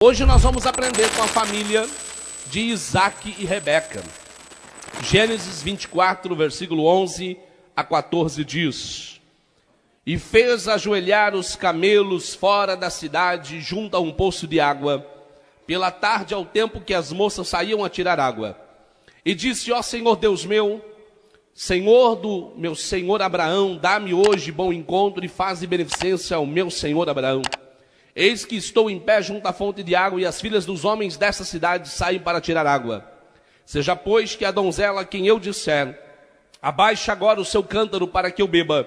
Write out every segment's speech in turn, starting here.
Hoje nós vamos aprender com a família de Isaac e Rebeca. Gênesis 24, versículo 11 a 14 diz: E fez ajoelhar os camelos fora da cidade, junto a um poço de água, pela tarde ao tempo que as moças saíam a tirar água. E disse: Ó Senhor Deus meu, Senhor do meu senhor Abraão, dá-me hoje bom encontro e faze beneficência ao meu senhor Abraão. Eis que estou em pé junto à fonte de água, e as filhas dos homens dessa cidade saem para tirar água. Seja, pois, que a donzela a quem eu disser: abaixa agora o seu cântaro para que eu beba,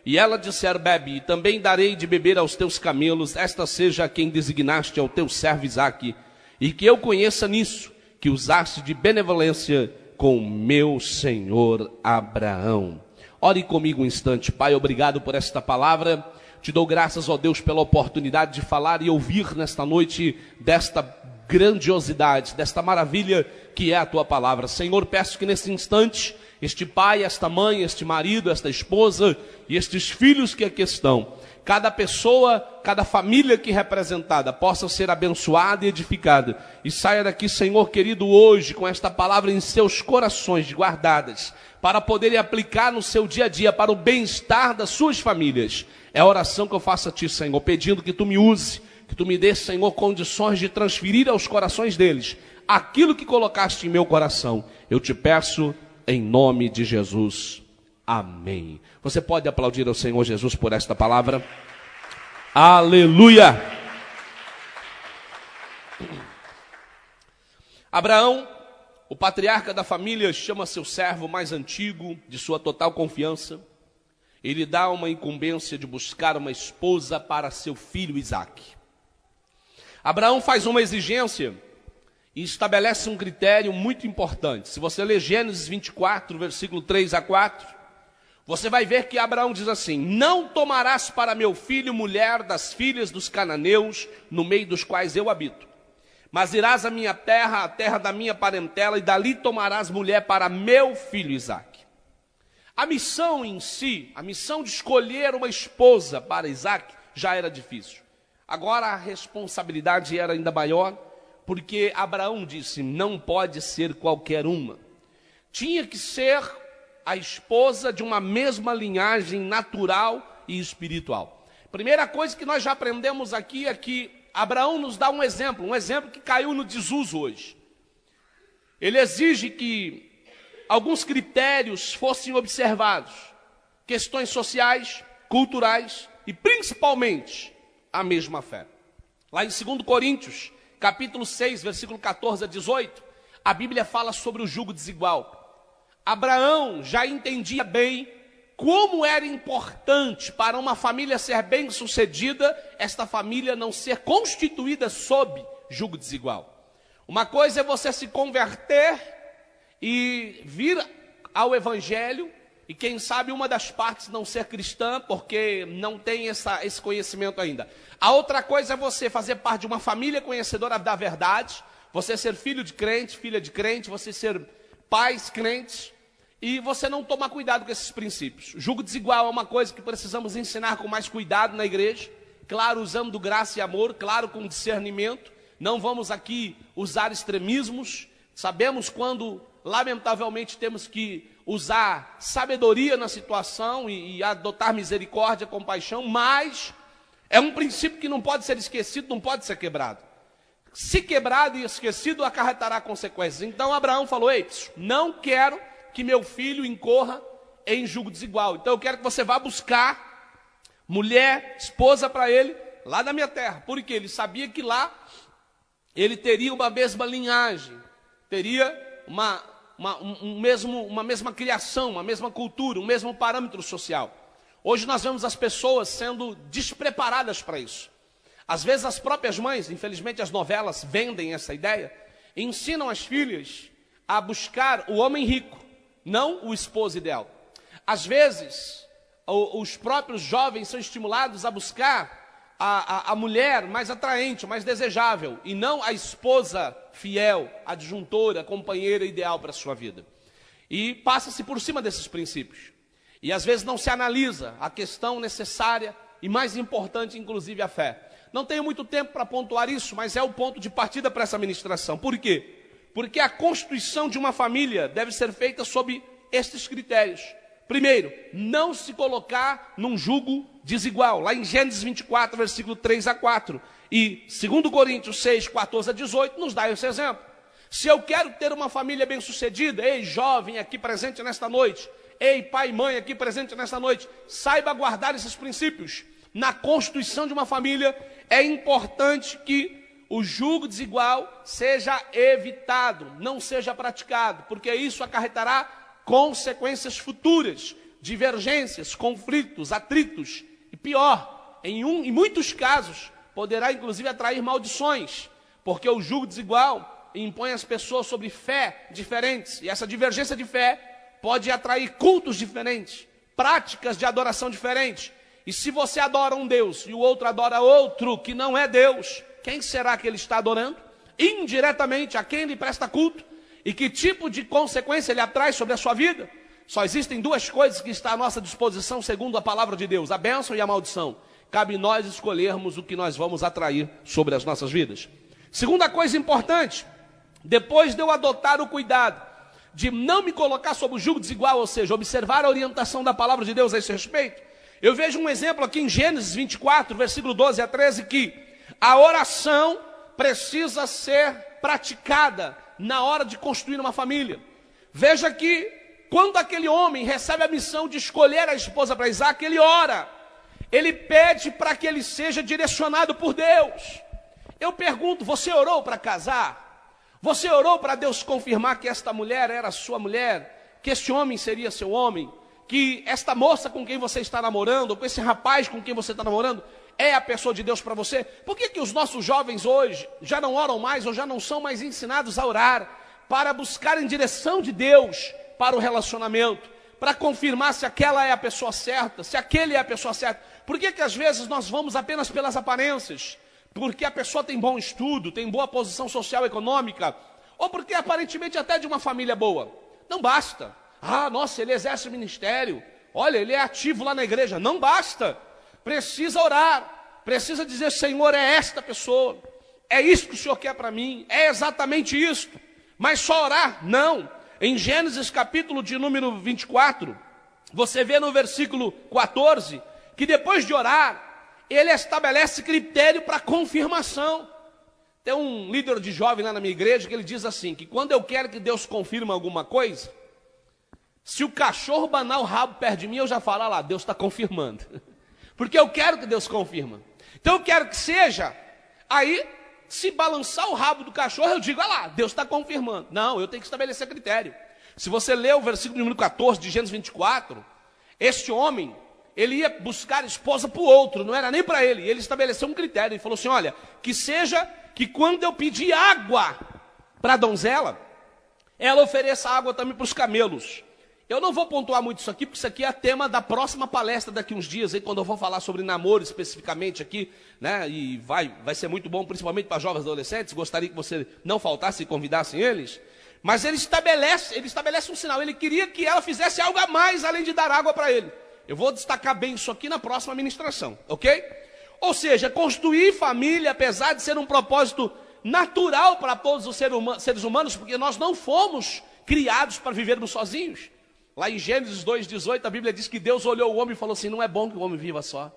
e ela disser: bebe, e também darei de beber aos teus camelos, esta seja a quem designaste ao teu servo Isaque, e que eu conheça nisso, que usaste de benevolência com meu senhor Abraão. Ore comigo um instante. Pai, obrigado por esta palavra. Te dou graças, ó Deus, pela oportunidade de falar e ouvir nesta noite desta grandiosidade, desta maravilha que é a tua palavra. Senhor, peço que nesse instante, este pai, esta mãe, este marido, esta esposa e estes filhos que aqui estão, cada pessoa, cada família aqui representada, possa ser abençoada e edificada. E saia daqui, Senhor querido, hoje com esta palavra em seus corações guardadas, para poderem aplicar no seu dia a dia, para o bem-estar das suas famílias. É a oração que eu faço a Ti, Senhor, pedindo que Tu me use, que Tu me dê, Senhor, condições de transferir aos corações deles aquilo que colocaste em meu coração. Eu te peço em nome de Jesus. Amém. Você pode aplaudir ao Senhor Jesus por esta palavra? Aleluia! Abraão, o patriarca da família, chama seu servo mais antigo, de sua total confiança. Ele dá uma incumbência de buscar uma esposa para seu filho Isaque. Abraão faz uma exigência e estabelece um critério muito importante. Se você ler Gênesis 24, versículo 3 a 4, você vai ver que Abraão diz assim: não tomarás para meu filho mulher das filhas dos cananeus, no meio dos quais eu habito. Mas irás à minha terra, a terra da minha parentela, e dali tomarás mulher para meu filho Isaque. A missão em si, a missão de escolher uma esposa para Isaque, já era difícil. Agora a responsabilidade era ainda maior, porque Abraão disse: não pode ser qualquer uma. Tinha que ser a esposa de uma mesma linhagem natural e espiritual. Primeira coisa que nós já aprendemos aqui é que Abraão nos dá um exemplo que caiu no desuso hoje. Ele exige que alguns critérios fossem observados, questões sociais, culturais e principalmente a mesma fé. Lá em 2 Coríntios, capítulo 6, versículo 14 a 18, a Bíblia fala sobre o jugo desigual. Abraão já entendia bem como era importante para uma família ser bem-sucedida, esta família não ser constituída sob jugo desigual. Uma coisa é você se converter e vir ao evangelho, e quem sabe uma das partes não ser cristã, porque não tem esse conhecimento ainda. A outra coisa é você fazer parte de uma família conhecedora da verdade, você ser filho de crente, filha de crente, você ser pais crentes, e você não tomar cuidado com esses princípios. Jugo desigual é uma coisa que precisamos ensinar com mais cuidado na igreja, claro, usando graça e amor, claro, com discernimento. Não vamos aqui usar extremismos. Sabemos quando, lamentavelmente, temos que usar sabedoria na situação e adotar misericórdia, compaixão, mas é um princípio que não pode ser esquecido, não pode ser quebrado. Se quebrado e esquecido, acarretará consequências. Então Abraão falou: ei, não quero que meu filho incorra em jugo desigual. Então eu quero que você vá buscar mulher, esposa para ele, lá na minha terra. Porque ele sabia que lá ele teria uma mesma linhagem, teria uma mesma criação, uma mesma cultura, um mesmo parâmetro social. Hoje nós vemos as pessoas sendo despreparadas para isso. Às vezes as próprias mães, infelizmente as novelas vendem essa ideia, ensinam as filhas a buscar o homem rico, não o esposo ideal. Às vezes os próprios jovens são estimulados a buscar a mulher mais atraente, mais desejável, e não a esposa fiel, adjuntora, companheira ideal para a sua vida. E passa-se por cima desses princípios. E às vezes não se analisa a questão necessária e mais importante, inclusive a fé. Não tenho muito tempo para pontuar isso, mas é o ponto de partida para essa ministração. Por quê? Porque a constituição de uma família deve ser feita sob estes critérios. Primeiro, não se colocar num jugo desigual. Lá em Gênesis 24, versículo 3 a 4. E 2 Coríntios 6, 14 a 18, nos dá esse exemplo. Se eu quero ter uma família bem-sucedida, ei, jovem aqui presente nesta noite, ei, pai e mãe aqui presente nesta noite, saiba guardar esses princípios. Na constituição de uma família, é importante que o jugo desigual seja evitado, não seja praticado, porque isso acarretará consequências futuras, divergências, conflitos, atritos, e pior, em muitos casos, poderá inclusive atrair maldições, porque o jugo desigual impõe as pessoas sobre fé diferentes, e essa divergência de fé pode atrair cultos diferentes, práticas de adoração diferentes, e se você adora um Deus e o outro adora outro que não é Deus, quem será que ele está adorando? Indiretamente, a quem ele presta culto? E que tipo de consequência ele atrai sobre a sua vida? Só existem duas coisas que estão à nossa disposição, segundo a palavra de Deus: a bênção e a maldição. Cabe nós escolhermos o que nós vamos atrair sobre as nossas vidas. Segunda coisa importante, depois de eu adotar o cuidado de não me colocar sob o jugo desigual, ou seja, observar a orientação da palavra de Deus a esse respeito, eu vejo um exemplo aqui em Gênesis 24, versículo 12 a 13, que a oração precisa ser praticada na hora de construir uma família. Veja que quando aquele homem recebe a missão de escolher a esposa para Isaac, ele ora, ele pede para que ele seja direcionado por Deus. Eu pergunto, você orou para casar? Você orou para Deus confirmar que esta mulher era sua mulher? Que este homem seria seu homem? Que esta moça com quem você está namorando, ou com esse rapaz com quem você está namorando, é a pessoa de Deus para você? Por que os nossos jovens hoje já não oram mais, ou já não são mais ensinados a orar, para buscarem direção de Deus para o relacionamento, para confirmar se aquela é a pessoa certa, se aquele é a pessoa certa? Por que às vezes nós vamos apenas pelas aparências? Porque a pessoa tem bom estudo, tem boa posição social e econômica, ou porque aparentemente até de uma família boa? Não basta. Ah, nossa, ele exerce o ministério, olha, ele é ativo lá na igreja. Não basta. Precisa orar, precisa dizer: Senhor, é esta pessoa, é isso que o Senhor quer para mim, é exatamente isso. Mas só orar? Não. Em Gênesis capítulo de número 24, você vê no versículo 14, que depois de orar, ele estabelece critério para confirmação. Tem um líder de jovem lá na minha igreja que ele diz assim, que quando eu quero que Deus confirme alguma coisa, se o cachorro banar o rabo perto de mim, eu já falo: lá, Deus está confirmando. Porque eu quero que Deus confirma. Então eu quero que seja, aí, se balançar o rabo do cachorro, eu digo: lá, Deus está confirmando. Não, eu tenho que estabelecer critério. Se você ler o versículo número 14 de Gênesis 24, este homem, ele ia buscar esposa para o outro, não era nem para ele. Ele estabeleceu um critério, ele falou assim: olha, que seja que quando eu pedir água para a donzela, ela ofereça água também para os camelos. Eu não vou pontuar muito isso aqui, porque isso aqui é tema da próxima palestra daqui uns dias, aí, quando eu vou falar sobre namoro especificamente aqui, né? E vai ser muito bom, principalmente para jovens adolescentes. Gostaria que você não faltasse e convidassem eles. Mas ele estabelece um sinal. Ele queria que ela fizesse algo a mais, além de dar água para ele. Eu vou destacar bem isso aqui na próxima ministração, ok? Ou seja, construir família, apesar de ser um propósito natural para todos os seres humanos, porque nós não fomos criados para vivermos sozinhos. Lá em Gênesis 2,18, a Bíblia diz que Deus olhou o homem e falou assim: não é bom que o homem viva só.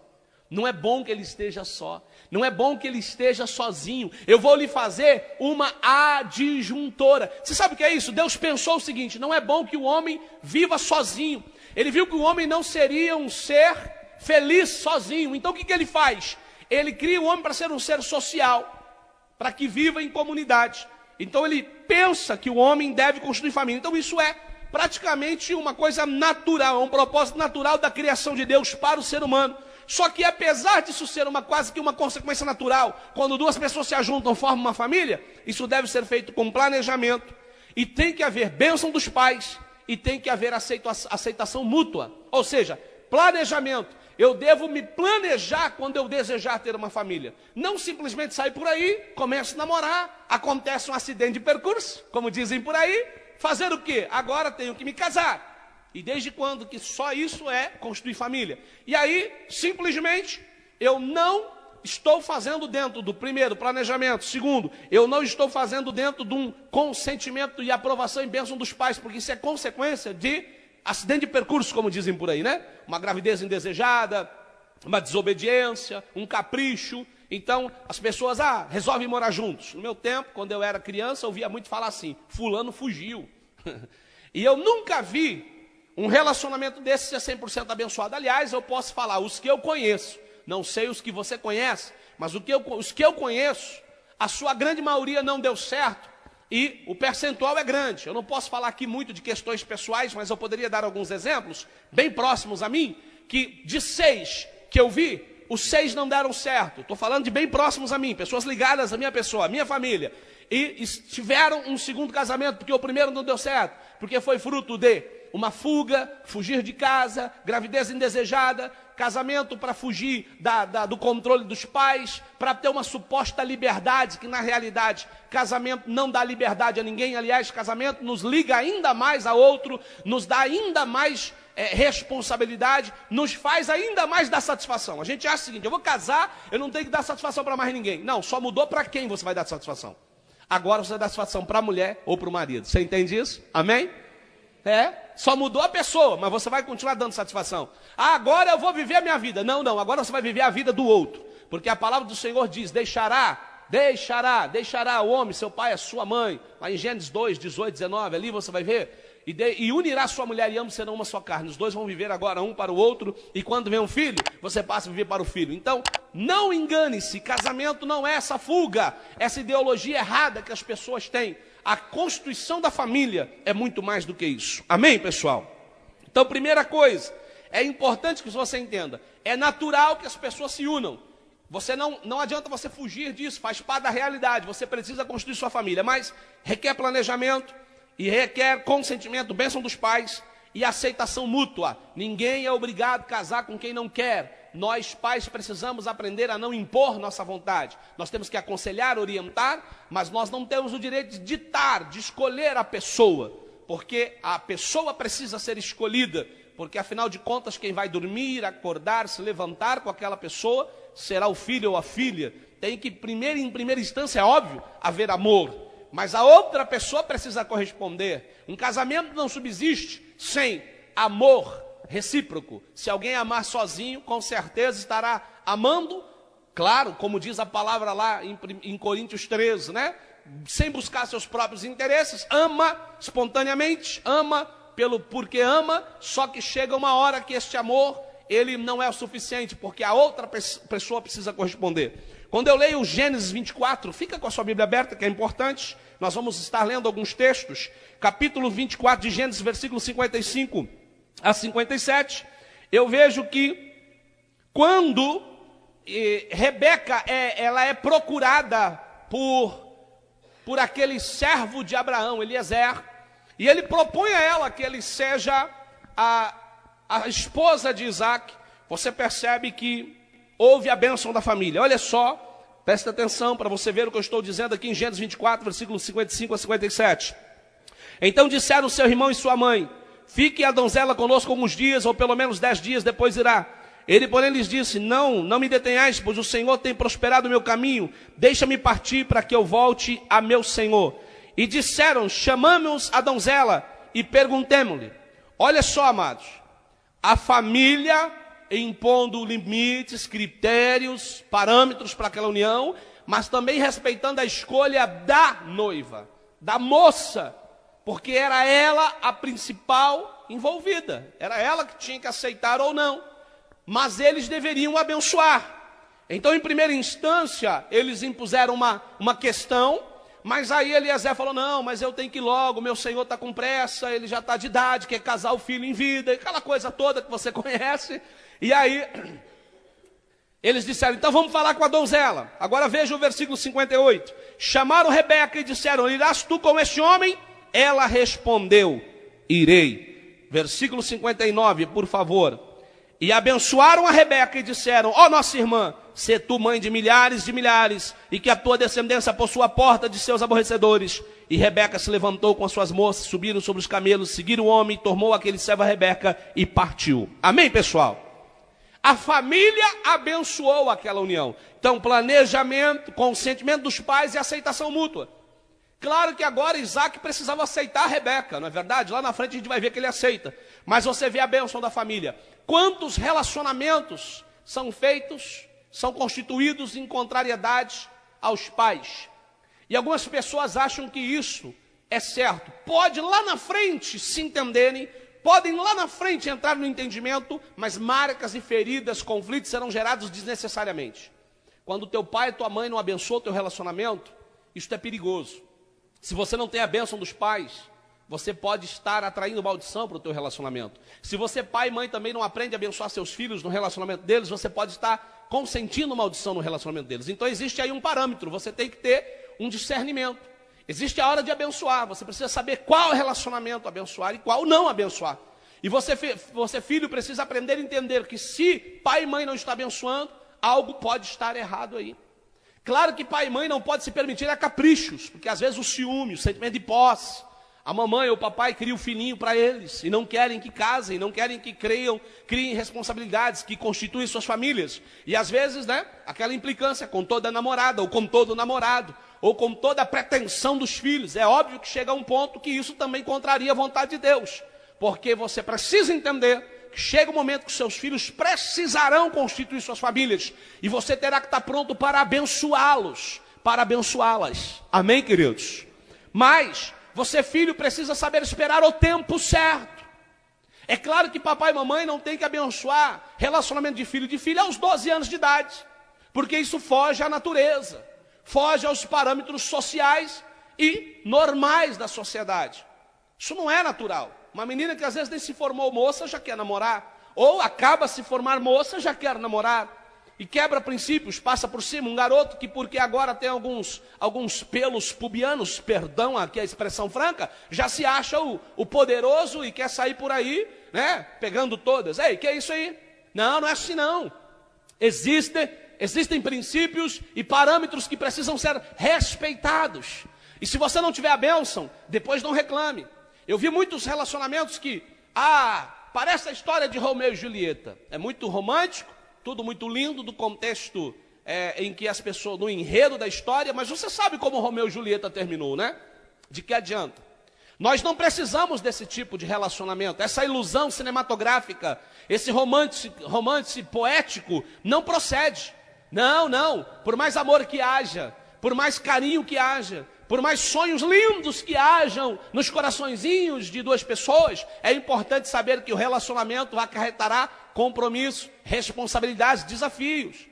Não é bom que ele esteja só. Não é bom que ele esteja sozinho. Eu vou lhe fazer uma adjuntora. Você sabe o que é isso? Deus pensou o seguinte: não é bom que o homem viva sozinho. Ele viu que o homem não seria um ser feliz sozinho. Então o que ele faz? Ele cria o homem para ser um ser social, para que viva em comunidade. Então ele pensa que o homem deve construir família. Então isso é praticamente uma coisa natural, um propósito natural da criação de Deus para o ser humano. Só que apesar disso ser quase que uma consequência natural, quando duas pessoas se ajuntam, formam uma família, isso deve ser feito com planejamento, e tem que haver bênção dos pais, e tem que haver aceitação mútua. Ou seja, planejamento. Eu devo me planejar quando eu desejar ter uma família. Não simplesmente sair por aí, começo a namorar, acontece um acidente de percurso, como dizem por aí. Fazer o quê? Agora tenho que me casar. E desde quando que só isso é constituir família? E aí, simplesmente, eu não estou fazendo dentro do primeiro planejamento. Segundo, eu não estou fazendo dentro de um consentimento e aprovação e bênção dos pais, porque isso é consequência de acidente de percurso, como dizem por aí, né? Uma gravidez indesejada, uma desobediência, um capricho. Então, as pessoas, resolvem morar juntos. No meu tempo, quando eu era criança, eu ouvia muito falar assim, fulano fugiu. E eu nunca vi um relacionamento desse ser 100% abençoado. Aliás, eu posso falar, os que eu conheço, não sei os que você conhece, mas os que eu conheço, a sua grande maioria não deu certo, e o percentual é grande. Eu não posso falar aqui muito de questões pessoais, mas eu poderia dar alguns exemplos, bem próximos a mim, que de 6 que eu vi, os 6 não deram certo. Estou falando de bem próximos a mim, pessoas ligadas à minha pessoa, à minha família, e tiveram um segundo casamento, porque o primeiro não deu certo, porque foi fruto de uma fuga, fugir de casa, gravidez indesejada, casamento para fugir do controle dos pais, para ter uma suposta liberdade, que na realidade casamento não dá liberdade a ninguém. Aliás, casamento nos liga ainda mais a outro, nos dá ainda mais responsabilidade, nos faz ainda mais dar satisfação. A gente acha o seguinte, eu vou casar, eu não tenho que dar satisfação para mais ninguém. Não, só mudou para quem você vai dar satisfação. Agora você dá satisfação para a mulher ou para o marido. Você entende isso? Amém? Só mudou a pessoa, mas você vai continuar dando satisfação. Agora eu vou viver a minha vida. Não, agora você vai viver a vida do outro. Porque a palavra do Senhor diz, deixará o homem, seu pai, a sua mãe. Lá em Gênesis 2, 18, 19, ali você vai ver. E unirá sua mulher e ambos serão uma só carne. Os dois vão viver agora um para o outro. E quando vem um filho, você passa a viver para o filho. Então, não engane-se, casamento não é essa fuga, essa ideologia errada que as pessoas têm. A constituição da família é muito mais do que isso. Amém, pessoal? Então, primeira coisa, é importante que você entenda, é natural que as pessoas se unam. Você não adianta você fugir disso, faz parte da realidade. Você precisa construir sua família, mas requer planejamento e requer consentimento, bênção dos pais e aceitação mútua. Ninguém é obrigado a casar com quem não quer. Nós, pais, precisamos aprender a não impor nossa vontade. Nós temos que aconselhar, orientar, mas nós não temos o direito de ditar, de escolher a pessoa, porque a pessoa precisa ser escolhida, porque afinal de contas quem vai dormir, acordar, se levantar com aquela pessoa será o filho ou a filha. Tem que, em primeira instância, é óbvio, haver amor, mas a outra pessoa precisa corresponder. Um casamento não subsiste sem amor recíproco. Se alguém amar sozinho, com certeza estará amando, claro, como diz a palavra lá em Coríntios 13, né? Sem buscar seus próprios interesses, ama espontaneamente, ama porque ama, só que chega uma hora que este amor, ele não é o suficiente, porque a outra pessoa precisa corresponder. Quando eu leio Gênesis 24, fica com a sua Bíblia aberta, que é importante, nós vamos estar lendo alguns textos, capítulo 24 de Gênesis, versículo 55 a 57, eu vejo que quando Rebeca ela é procurada por aquele servo de Abraão, Eliezer, e ele propõe a ela que ele seja a esposa de Isaac, você percebe que houve a bênção da família. Olha só, presta atenção para você ver o que eu estou dizendo aqui em Gênesis 24, versículos 55 a 57. Então disseram seu irmão e sua mãe, fique a donzela conosco alguns dias, ou pelo menos 10 dias, depois irá. Ele, porém, lhes disse, não me detenhais, pois o Senhor tem prosperado o meu caminho, deixa-me partir para que eu volte a meu Senhor. E disseram, chamamos a donzela e perguntemo-lhe. Olha só, amados, a família impondo limites, critérios, parâmetros para aquela união, mas também respeitando a escolha da noiva, da moça, porque era ela a principal envolvida, era ela que tinha que aceitar ou não, mas eles deveriam abençoar. Então, em primeira instância, eles impuseram uma questão, mas aí Eliezer falou, não, mas eu tenho que ir logo, meu senhor está com pressa, ele já está de idade, quer casar o filho em vida, aquela coisa toda que você conhece. E aí, eles disseram, então vamos falar com a donzela. Agora veja o versículo 58. Chamaram Rebeca e disseram, irás tu com este homem? Ela respondeu, irei. Versículo 59, por favor. E abençoaram a Rebeca e disseram, ó nossa irmã, sê tu mãe de milhares, e que a tua descendência possua a porta de seus aborrecedores. E Rebeca se levantou com as suas moças, subiram sobre os camelos, seguiram o homem, tomou aquele servo a Rebeca e partiu. Amém, pessoal? A família abençoou aquela união. Então, planejamento, consentimento dos pais e aceitação mútua. Claro que agora Isaac precisava aceitar a Rebeca, não é verdade? Lá na frente a gente vai ver que ele aceita. Mas você vê a bênção da família. Quantos relacionamentos são feitos, são constituídos em contrariedade aos pais? E algumas pessoas acham que isso é certo. Pode lá na frente se entenderem, podem lá na frente entrar no entendimento, mas marcas e feridas, conflitos serão gerados desnecessariamente. Quando teu pai e tua mãe não abençoam o teu relacionamento, isso é perigoso. Se você não tem a bênção dos pais, você pode estar atraindo maldição para o teu relacionamento. Se você, pai e mãe, também não aprende a abençoar seus filhos no relacionamento deles, você pode estar consentindo maldição no relacionamento deles. Então existe aí um parâmetro, você tem que ter um discernimento. Existe a hora de abençoar, você precisa saber qual relacionamento abençoar e qual não abençoar. E você filho, precisa aprender a entender que se pai e mãe não estão abençoando, algo pode estar errado aí. Claro que pai e mãe não podem se permitir a caprichos, porque às vezes o ciúme, o sentimento de posse, a mamãe ou o papai cria o filhinho para eles, e não querem que casem, não querem que criem responsabilidades, que constituem suas famílias. E às vezes, né, aquela implicância com toda a namorada, ou com todo o namorado, ou com toda a pretensão dos filhos. É óbvio que chega a um ponto que isso também contraria a vontade de Deus. Porque você precisa entender que chega um momento que seus filhos precisarão constituir suas famílias. E você terá que estar pronto para abençoá-los, para abençoá-las. Amém, queridos? Mas você, filho, precisa saber esperar o tempo certo. É claro que papai e mamãe não tem que abençoar relacionamento de filho aos 12 anos de idade. Porque isso foge à natureza, foge aos parâmetros sociais e normais da sociedade. Isso não é natural. Uma menina que às vezes nem se formou moça já quer namorar. Ou acaba se formar moça já quer namorar. E quebra princípios, passa por cima. Um garoto que porque agora tem alguns pelos pubianos, perdão aqui a expressão franca, já se acha o poderoso e quer sair por aí, né, pegando todas. Ei, que é isso aí? Não, não é assim não. Existem princípios e parâmetros que precisam ser respeitados. E se você não tiver a bênção, depois não reclame. Eu vi muitos relacionamentos que, parece a história de Romeu e Julieta. É muito romântico, tudo muito lindo do contexto em que as pessoas, no enredo da história, mas você sabe como Romeu e Julieta terminou, né? De que adianta? Nós não precisamos desse tipo de relacionamento, essa ilusão cinematográfica, esse romance poético não procede. Não, por mais amor que haja, por mais carinho que haja, por mais sonhos lindos que hajam nos coraçõezinhos de duas pessoas, é importante saber que o relacionamento acarretará compromisso, responsabilidades, desafios.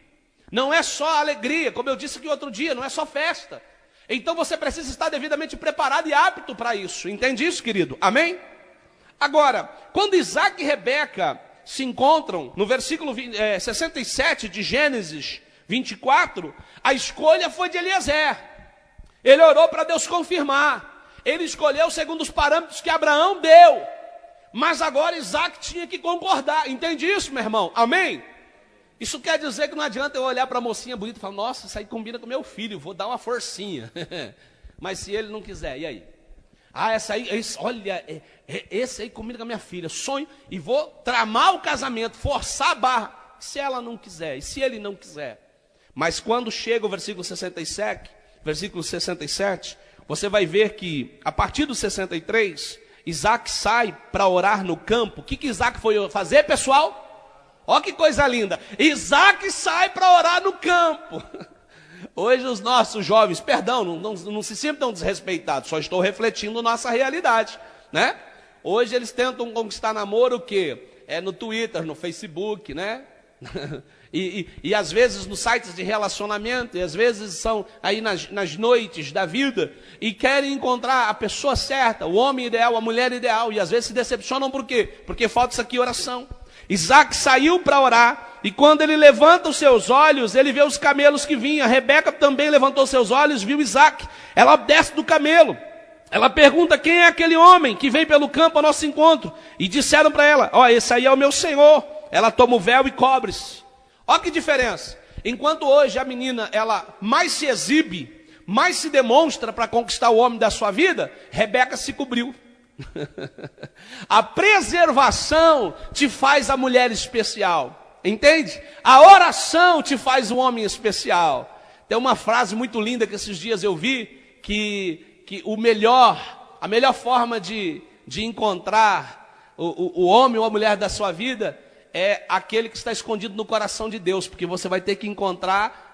Não é só alegria, como eu disse aqui outro dia, não é só festa. Então você precisa estar devidamente preparado e apto para isso. Entende isso, querido? Amém? Agora, quando Isaac e Rebeca se encontram, no versículo 67 de Gênesis 24, a escolha foi de Eliezer. Ele orou para Deus confirmar. Ele escolheu segundo os parâmetros que Abraão deu. Mas agora Isaac tinha que concordar. Entende isso, meu irmão? Amém? Isso quer dizer que não adianta eu olhar para a mocinha bonita e falar, nossa, isso aí combina com meu filho, vou dar uma forcinha. Mas se ele não quiser, e aí? Esse aí combina com a minha filha, sonho, e vou tramar o casamento, forçar a barra. Se ela não quiser, e se ele não quiser? Mas quando chega o versículo 67, você vai ver que, a partir do 63, Isaac sai para orar no campo. O que Isaac foi fazer, pessoal? Olha que coisa linda. Isaac sai para orar no campo. Hoje os nossos jovens, perdão, não se sintam desrespeitados, só estou refletindo nossa realidade, né? Hoje eles tentam conquistar namoro o quê? No Twitter, no Facebook, né? E às vezes nos sites de relacionamento, e às vezes são aí nas noites da vida, e querem encontrar a pessoa certa, o homem ideal, a mulher ideal, e às vezes se decepcionam por quê? Porque falta isso aqui, oração. Isaac saiu para orar, e quando ele levanta os seus olhos, ele vê os camelos que vinham. Rebeca também levantou seus olhos, viu Isaac. Ela desce do camelo, ela pergunta quem é aquele homem que vem pelo campo ao nosso encontro, e disseram para ela, esse aí é o meu senhor. Ela toma o véu e cobre-se. Olha que diferença. Enquanto hoje a menina, ela mais se exibe, mais se demonstra para conquistar o homem da sua vida, Rebeca se cobriu. A preservação te faz a mulher especial. Entende? A oração te faz um homem especial. Tem uma frase muito linda que esses dias eu vi, que a melhor forma de encontrar o homem ou a mulher da sua vida é aquele que está escondido no coração de Deus, porque você vai ter que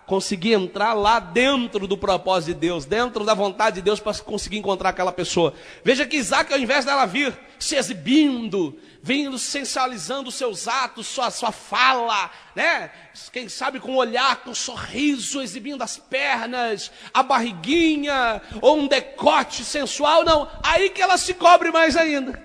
conseguir entrar lá dentro do propósito de Deus, dentro da vontade de Deus, para conseguir encontrar aquela pessoa. Veja que Isaac, ao invés dela vir se exibindo, vindo sensualizando os seus atos, sua fala, né? Quem sabe com o olhar, com um sorriso, exibindo as pernas, a barriguinha, ou um decote sensual, não. Aí que ela se cobre mais ainda.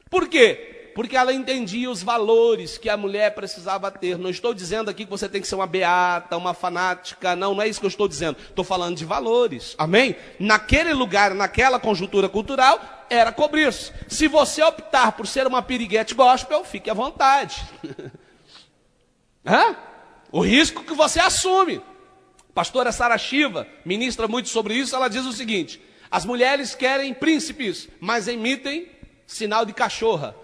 Por quê? Porque ela entendia os valores que a mulher precisava ter. Não estou dizendo aqui que você tem que ser uma beata, uma fanática. Não é isso que eu estou dizendo. Estou falando de valores. Amém? Naquele lugar, naquela conjuntura cultural, era cobrir-se. Se você optar por ser uma piriguete gospel, fique à vontade. O risco que você assume. A pastora Sara Shiva ministra muito sobre isso. Ela diz o seguinte: as mulheres querem príncipes, mas emitem sinal de cachorra.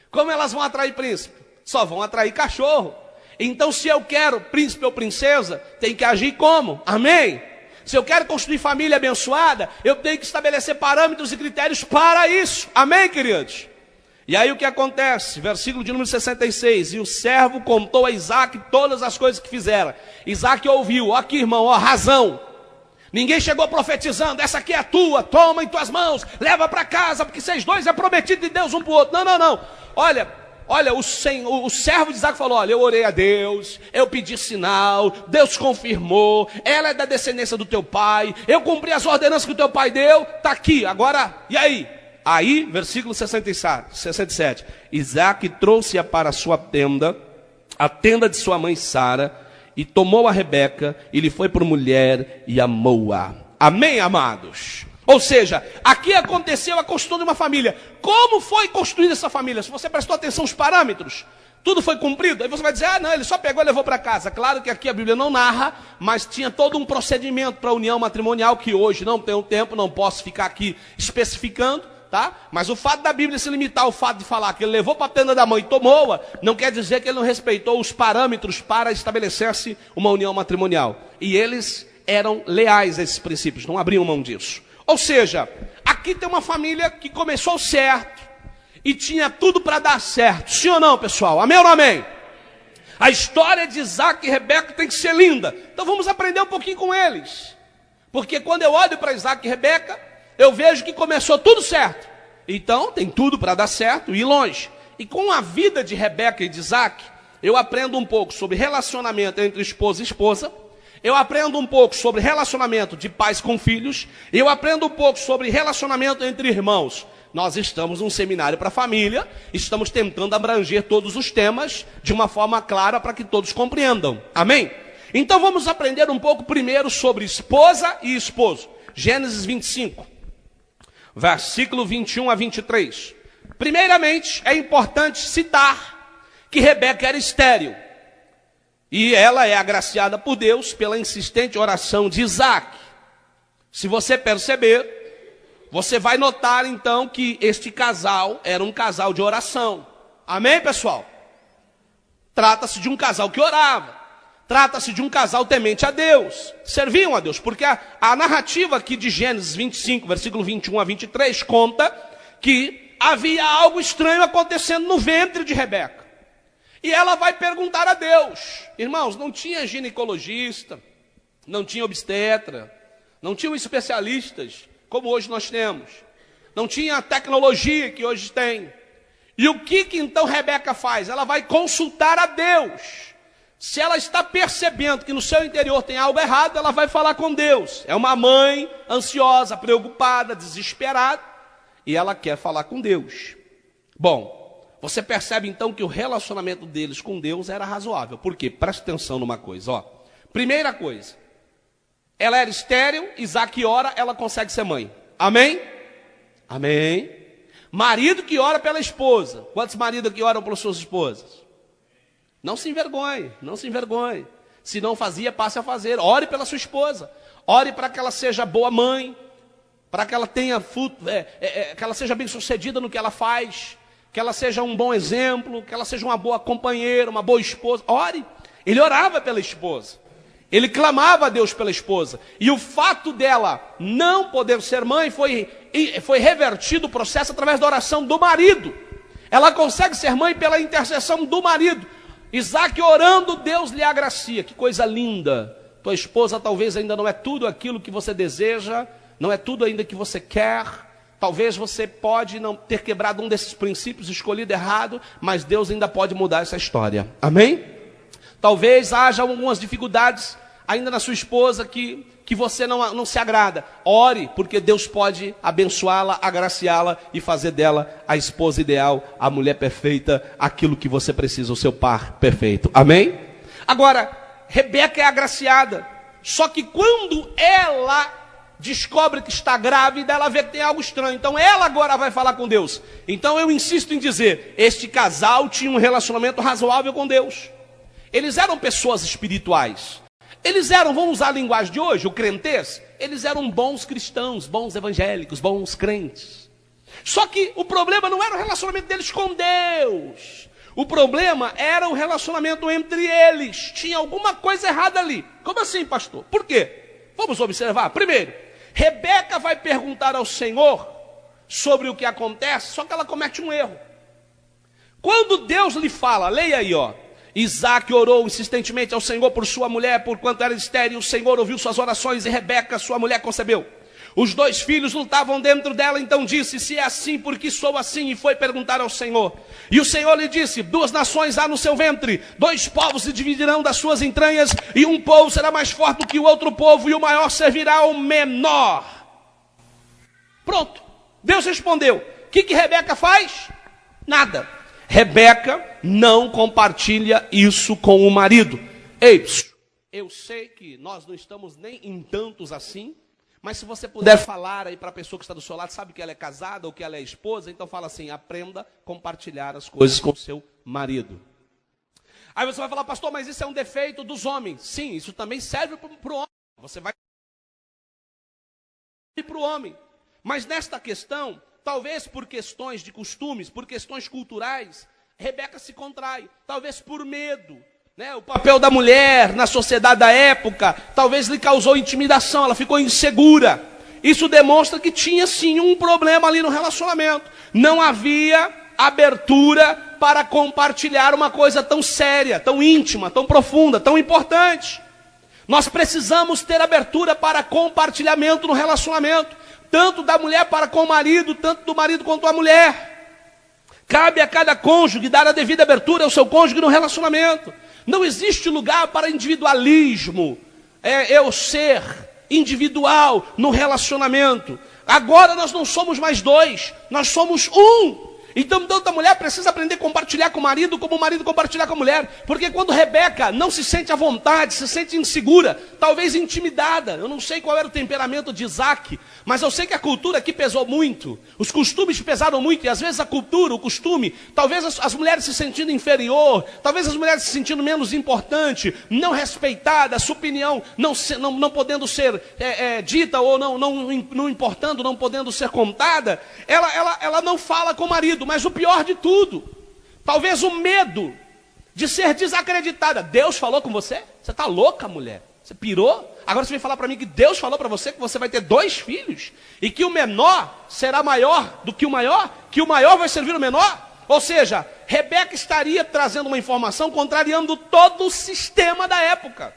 Como elas vão atrair príncipe? Só vão atrair cachorro. Então, se eu quero príncipe ou princesa, tem que agir como? Amém? Se eu quero construir família abençoada, eu tenho que estabelecer parâmetros e critérios para isso. Amém, queridos? E aí o que acontece? Versículo de número 66. E o servo contou a Isaac todas as coisas que fizera. Isaac ouviu. Ó aqui, irmão, ó, razão. Ninguém chegou profetizando: essa aqui é tua, toma em tuas mãos, leva para casa, porque vocês dois é prometido de Deus um para o outro. Não. Olha, o servo de Isaac falou: olha, eu orei a Deus, eu pedi sinal, Deus confirmou, ela é da descendência do teu pai, eu cumpri as ordenanças que o teu pai deu, está aqui, agora, e aí? Aí, versículo 67, Isaac trouxe-a para a sua tenda, a tenda de sua mãe Sara, e tomou a Rebeca, e lhe foi por mulher, e amou-a. Amém, amados? Ou seja, aqui aconteceu a construção de uma família. Como foi construída essa família? Se você prestou atenção aos parâmetros, tudo foi cumprido. Aí você vai dizer: não, ele só pegou e levou para casa. Claro que aqui a Bíblia não narra, mas tinha todo um procedimento para a união matrimonial, que hoje não tenho tempo, não posso ficar aqui especificando. Tá? Mas o fato da Bíblia se limitar ao fato de falar que ele levou para a tenda da mãe e tomou-a, não quer dizer que ele não respeitou os parâmetros para estabelecer-se uma união matrimonial. E eles eram leais a esses princípios, não abriam mão disso. Ou seja, aqui tem uma família que começou certo e tinha tudo para dar certo. Sim ou não, pessoal? Amém ou não amém? A história de Isaac e Rebeca tem que ser linda. Então vamos aprender um pouquinho com eles. Porque quando eu olho para Isaac e Rebeca, eu vejo que começou tudo certo. Então tem tudo para dar certo e ir longe. E com a vida de Rebeca e de Isaac, eu aprendo um pouco sobre relacionamento entre esposa e esposa. Eu aprendo um pouco sobre relacionamento de pais com filhos. Eu aprendo um pouco sobre relacionamento entre irmãos. Nós estamos num seminário para a família. Estamos tentando abranger todos os temas de uma forma clara para que todos compreendam. Amém? Então vamos aprender um pouco primeiro sobre esposa e esposo. Gênesis 25. Versículo 21 a 23. Primeiramente, é importante citar que Rebeca era estéril. E ela é agraciada por Deus pela insistente oração de Isaac. Se você perceber, você vai notar então que este casal era um casal de oração. Amém, pessoal? Trata-se de um casal que orava. Trata-se de um casal temente a Deus. Serviam a Deus, porque a narrativa aqui de Gênesis 25, versículo 21 a 23, conta que havia algo estranho acontecendo no ventre de Rebeca. E ela vai perguntar a Deus. Irmãos, não tinha ginecologista, não tinha obstetra, não tinham especialistas, como hoje nós temos. Não tinha a tecnologia que hoje tem. E o que então Rebeca faz? Ela vai consultar a Deus. Se ela está percebendo que no seu interior tem algo errado, ela vai falar com Deus. É uma mãe ansiosa, preocupada, desesperada, e ela quer falar com Deus. Bom, você percebe então que o relacionamento deles com Deus era razoável. Por quê? Presta atenção numa coisa, ó. Primeira coisa, ela era estéril, Isaac ora, ela consegue ser mãe. Amém? Amém. Marido que ora pela esposa. Quantos maridos que oram pelas suas esposas? Não se envergonhe, não se envergonhe. Se não fazia, passe a fazer. Ore pela sua esposa. Ore para que ela seja boa mãe, para que ela tenha que ela seja bem sucedida no que ela faz, que ela seja um bom exemplo, que ela seja uma boa companheira, uma boa esposa. Ore. Ele orava pela esposa. Ele clamava a Deus pela esposa. E o fato dela não poder ser mãe foi revertido o processo através da oração do marido. Ela consegue ser mãe pela intercessão do marido. Isaac orando, Deus lhe agracia. Que coisa linda. Tua esposa talvez ainda não é tudo aquilo que você deseja, não é tudo ainda que você quer. Talvez você pode não ter quebrado um desses princípios, escolhido errado, mas Deus ainda pode mudar essa história. Amém? Talvez haja algumas dificuldades ainda na sua esposa que você não se agrada. Ore, porque Deus pode abençoá-la, agraciá-la e fazer dela a esposa ideal, a mulher perfeita, aquilo que você precisa, o seu par perfeito. Amém? Agora, Rebeca é agraciada. Só que quando ela descobre que está grávida, ela vê que tem algo estranho. Então ela agora vai falar com Deus. Então eu insisto em dizer, este casal tinha um relacionamento razoável com Deus. Eles eram pessoas espirituais. Eles eram, vamos usar a linguagem de hoje, o crentez, eles eram bons cristãos, bons evangélicos, bons crentes. Só que o problema não era o relacionamento deles com Deus. O problema era o relacionamento entre eles. Tinha alguma coisa errada ali. Como assim, pastor? Por quê? Vamos observar. Primeiro, Rebeca vai perguntar ao Senhor sobre o que acontece, só que ela comete um erro. Quando Deus lhe fala, leia aí, ó. Isaac orou insistentemente ao Senhor por sua mulher, porquanto era estéril. O Senhor ouviu suas orações e Rebeca, sua mulher, concebeu. Os 2 filhos lutavam dentro dela, então disse, se é assim, por que sou assim? E foi perguntar ao Senhor. E o Senhor lhe disse, 2 nações há no seu ventre, 2 povos se dividirão das suas entranhas, e um povo será mais forte do que o outro povo, e o maior servirá ao menor. Pronto, Deus respondeu. O que Rebeca faz? Nada. Rebeca não compartilha isso com o marido. Ei, eu sei que nós não estamos nem em tantos assim, mas se você puder falar aí para a pessoa que está do seu lado, sabe que ela é casada ou que ela é esposa, então fala assim, aprenda a compartilhar as coisas com o seu marido. Aí você vai falar, pastor, mas isso é um defeito dos homens. Sim, isso também serve para o homem. Você vai para o homem. Mas nesta questão, talvez por questões de costumes, por questões culturais, Rebeca se contrai, talvez por medo, né? O papel da mulher na sociedade da época, talvez lhe causou intimidação, ela ficou insegura. Isso demonstra que tinha sim um problema ali no relacionamento. Não havia abertura para compartilhar uma coisa tão séria, tão íntima, tão profunda, tão importante. Nós precisamos ter abertura para compartilhamento no relacionamento, tanto da mulher para com o marido, tanto do marido quanto a mulher. Cabe a cada cônjuge dar a devida abertura ao seu cônjuge no relacionamento. Não existe lugar para individualismo, eu ser individual no relacionamento. Agora nós não somos mais 2, nós somos um. Então tanto a mulher precisa aprender a compartilhar com o marido, como o marido compartilhar com a mulher. Porque quando Rebeca não se sente à vontade, se sente insegura, talvez intimidada. Eu não sei qual era o temperamento de Isaac, mas eu sei que a cultura aqui pesou muito. Os costumes pesaram muito, e às vezes a cultura, o costume, talvez as mulheres se sentindo inferior, talvez as mulheres se sentindo menos importante, não respeitada, a sua opinião não podendo ser dita, ou não importando, não podendo ser contada, ela não fala com o marido. Mas o pior de tudo, talvez o medo de ser desacreditada. Deus falou com você? Você está louca, mulher? Você pirou? Agora você vem falar para mim que Deus falou para você que você vai ter 2 filhos e que o menor será maior do que o maior? Que o maior vai servir o menor? Ou seja, Rebeca estaria trazendo uma informação contrariando todo o sistema da época.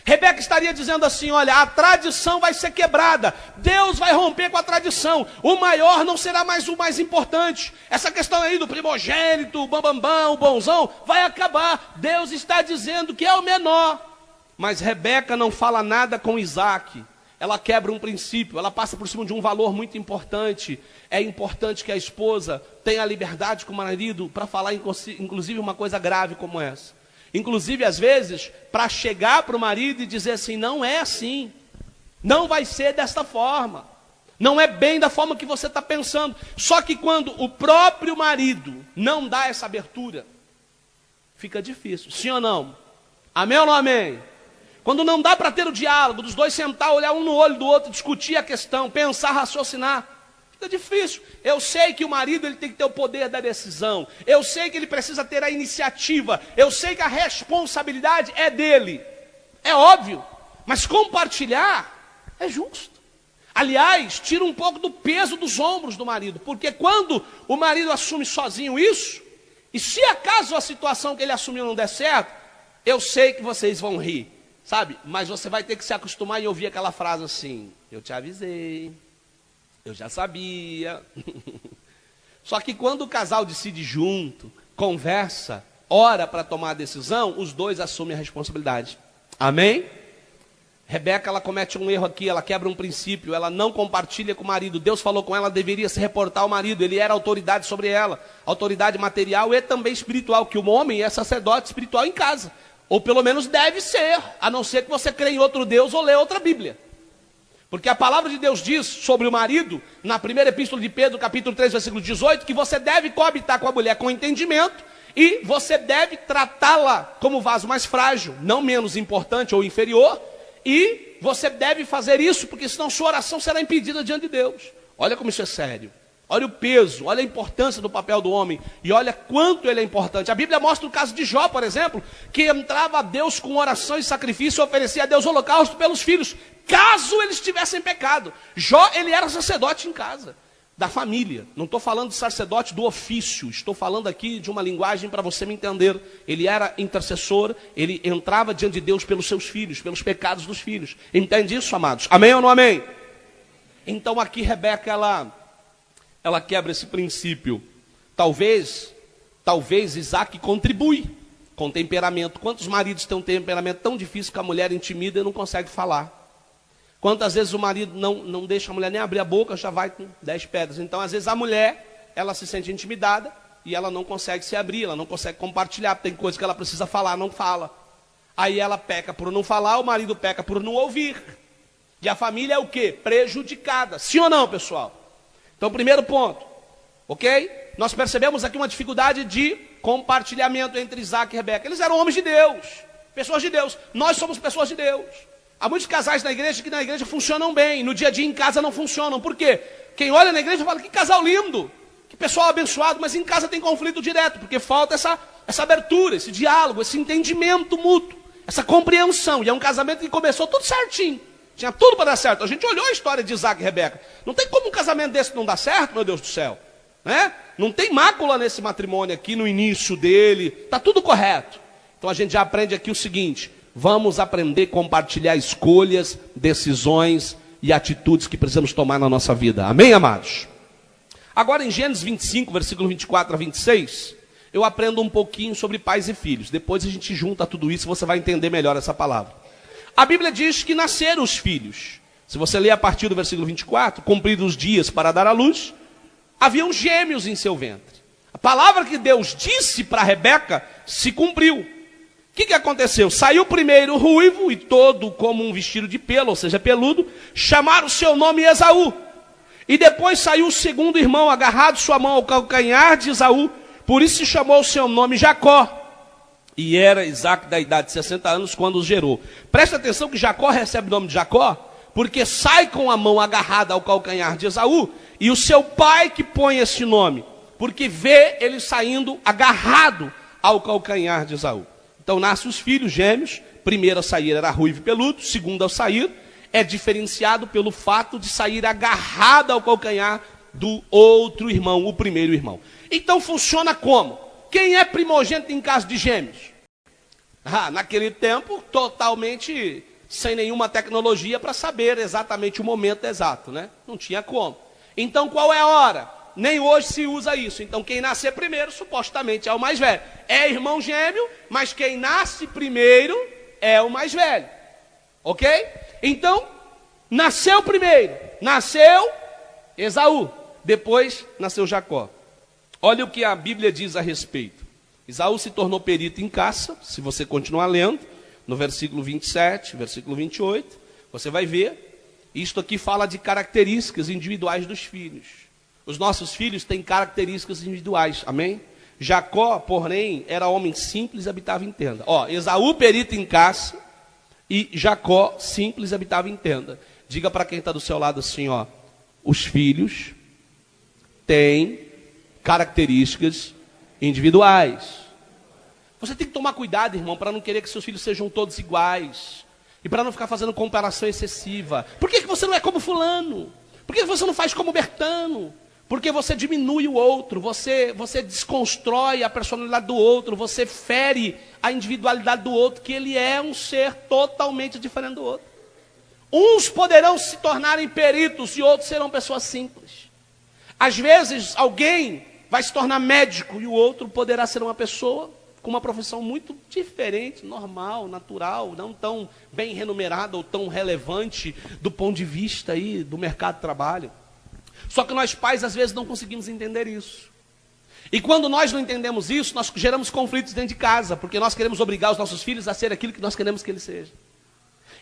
Rebeca estaria dizendo assim, olha, a tradição vai ser quebrada, Deus vai romper com a tradição, o maior não será mais o mais importante, essa questão aí do primogênito, o bambambam, o bonzão, vai acabar, Deus está dizendo que é o menor. Mas Rebeca não fala nada com Isaac, ela quebra um princípio, ela passa por cima de um valor muito importante. É importante que a esposa tenha liberdade com o marido para falar inclusive uma coisa grave como essa. Inclusive, às vezes, para chegar para o marido e dizer assim, não é assim, não vai ser desta forma, não é bem da forma que você está pensando. Só que quando o próprio marido não dá essa abertura, fica difícil, sim ou não? Amém ou não amém? Quando não dá para ter o diálogo, dos 2 sentar, olhar um no olho do outro, discutir a questão, pensar, raciocinar, Fica difícil. Eu sei que o marido ele tem que ter o poder da decisão. Eu sei que ele precisa ter a iniciativa. Eu sei que a responsabilidade é dele. É óbvio. Mas compartilhar é justo. Aliás, tira um pouco do peso dos ombros do marido. Porque quando o marido assume sozinho isso, e se acaso a situação que ele assumiu não der certo, eu sei que vocês vão rir, sabe? Mas você vai ter que se acostumar e ouvir aquela frase assim: eu te avisei, eu já sabia. Só que quando o casal decide junto, conversa, ora para tomar a decisão, os dois assumem a responsabilidade. Amém? Rebeca, ela comete um erro aqui, ela quebra um princípio, ela não compartilha com o marido. Deus falou com ela, deveria se reportar ao marido, ele era autoridade sobre ela, autoridade material e também espiritual, que o homem é sacerdote espiritual em casa, ou pelo menos deve ser, a não ser que você crê em outro Deus ou lê outra Bíblia. Porque a palavra de Deus diz sobre o marido, na primeira epístola de Pedro, capítulo 3, versículo 18, que você deve coabitar com a mulher com entendimento, e você deve tratá-la como vaso mais frágil, não menos importante ou inferior, e você deve fazer isso, porque senão sua oração será impedida diante de Deus. Olha como isso é sério. Olha o peso, olha a importância do papel do homem, e olha quanto ele é importante. A Bíblia mostra o caso de Jó, por exemplo, que entrava a Deus com oração e sacrifício, e oferecia a Deus holocausto pelos filhos, caso eles tivessem pecado. Jó, ele era sacerdote em casa, da família. Não estou falando de sacerdote do ofício, estou falando aqui de uma linguagem para você me entender. Ele era intercessor, ele entrava diante de Deus pelos seus filhos, pelos pecados dos filhos. Entende isso, amados? Amém ou não amém? Então aqui Rebeca, ela quebra esse princípio. Talvez Isaac contribui com temperamento. Quantos maridos têm um temperamento tão difícil que a mulher intimida e não consegue falar? Quantas vezes o marido não deixa a mulher nem abrir a boca, já vai com 10 pedras. Então, às vezes, a mulher, ela se sente intimidada e ela não consegue se abrir, ela não consegue compartilhar, tem coisas que ela precisa falar, não fala. Aí ela peca por não falar, o marido peca por não ouvir. E a família é o quê? Prejudicada. Sim ou não, pessoal? Então, primeiro ponto, ok? Nós percebemos aqui uma dificuldade de compartilhamento entre Isaac e Rebeca. Eles eram homens de Deus, pessoas de Deus. Nós somos pessoas de Deus. Há muitos casais na igreja que na igreja funcionam bem, no dia a dia em casa não funcionam. Por quê? Quem olha na igreja fala, que casal lindo, que pessoal abençoado, mas em casa tem conflito direto, porque falta essa abertura, esse diálogo, esse entendimento mútuo, essa compreensão. E é um casamento que começou tudo certinho, tinha tudo para dar certo. A gente olhou a história de Isaac e Rebeca. Não tem como um casamento desse não dar certo, meu Deus do céu, né? Não tem mácula nesse matrimônio aqui no início dele, está tudo correto. Então a gente já aprende aqui o seguinte: vamos aprender a compartilhar escolhas, decisões e atitudes que precisamos tomar na nossa vida. Amém, amados? Agora em Gênesis 25, versículo 24 a 26, eu aprendo um pouquinho sobre pais e filhos. Depois a gente junta tudo isso e você vai entender melhor essa palavra. A Bíblia diz que nasceram os filhos. Se você ler a partir do versículo 24, cumpridos os dias para dar à luz, haviam gêmeos em seu ventre. A palavra que Deus disse para Rebeca se cumpriu. O que aconteceu? Saiu primeiro ruivo e todo como um vestido de pelo, ou seja, peludo, chamaram o seu nome Esaú. E depois saiu o segundo irmão, agarrado sua mão ao calcanhar de Esaú, por isso se chamou o seu nome Jacó. E era Isaac da idade de 60 anos quando os gerou. Presta atenção que Jacó recebe o nome de Jacó, porque sai com a mão agarrada ao calcanhar de Esaú, e o seu pai que põe esse nome, porque vê ele saindo agarrado ao calcanhar de Esaú. Então nascem os filhos gêmeos, primeiro a sair era ruivo e peludo, segundo ao sair é diferenciado pelo fato de sair agarrado ao calcanhar do outro irmão, o primeiro irmão. Então funciona como? Quem é primogênito em caso de gêmeos? Naquele tempo, totalmente sem nenhuma tecnologia para saber exatamente o momento exato, né? Não tinha como. Então qual é a hora? Nem hoje se usa isso. Então quem nascer primeiro, supostamente, é o mais velho. É irmão gêmeo, mas quem nasce primeiro é o mais velho. Ok? Então, nasceu primeiro. Nasceu Esaú. Depois nasceu Jacó. Olha o que a Bíblia diz a respeito. Esaú se tornou perito em caça. Se você continuar lendo, no versículo 27, versículo 28, você vai ver. Isto aqui fala de características individuais dos filhos. Os nossos filhos têm características individuais, amém? Jacó, porém, era homem simples e habitava em tenda. Esaú, perito em caça, e Jacó, simples e habitava em tenda. Diga para quem está do seu lado assim, os filhos têm características individuais. Você tem que tomar cuidado, irmão, para não querer que seus filhos sejam todos iguais. E para não ficar fazendo comparação excessiva. Por que você não é como fulano? Por que você não faz como Bertano? Porque você diminui o outro, você desconstrói a personalidade do outro, você fere a individualidade do outro, que ele é um ser totalmente diferente do outro. Uns poderão se tornarem peritos e outros serão pessoas simples. Às vezes alguém vai se tornar médico e o outro poderá ser uma pessoa com uma profissão muito diferente, normal, natural, não tão bem remunerada ou tão relevante do ponto de vista aí do mercado de trabalho. Só que nós pais às vezes não conseguimos entender isso. E quando nós não entendemos isso, nós geramos conflitos dentro de casa, porque nós queremos obrigar os nossos filhos a ser aquilo que nós queremos que eles sejam.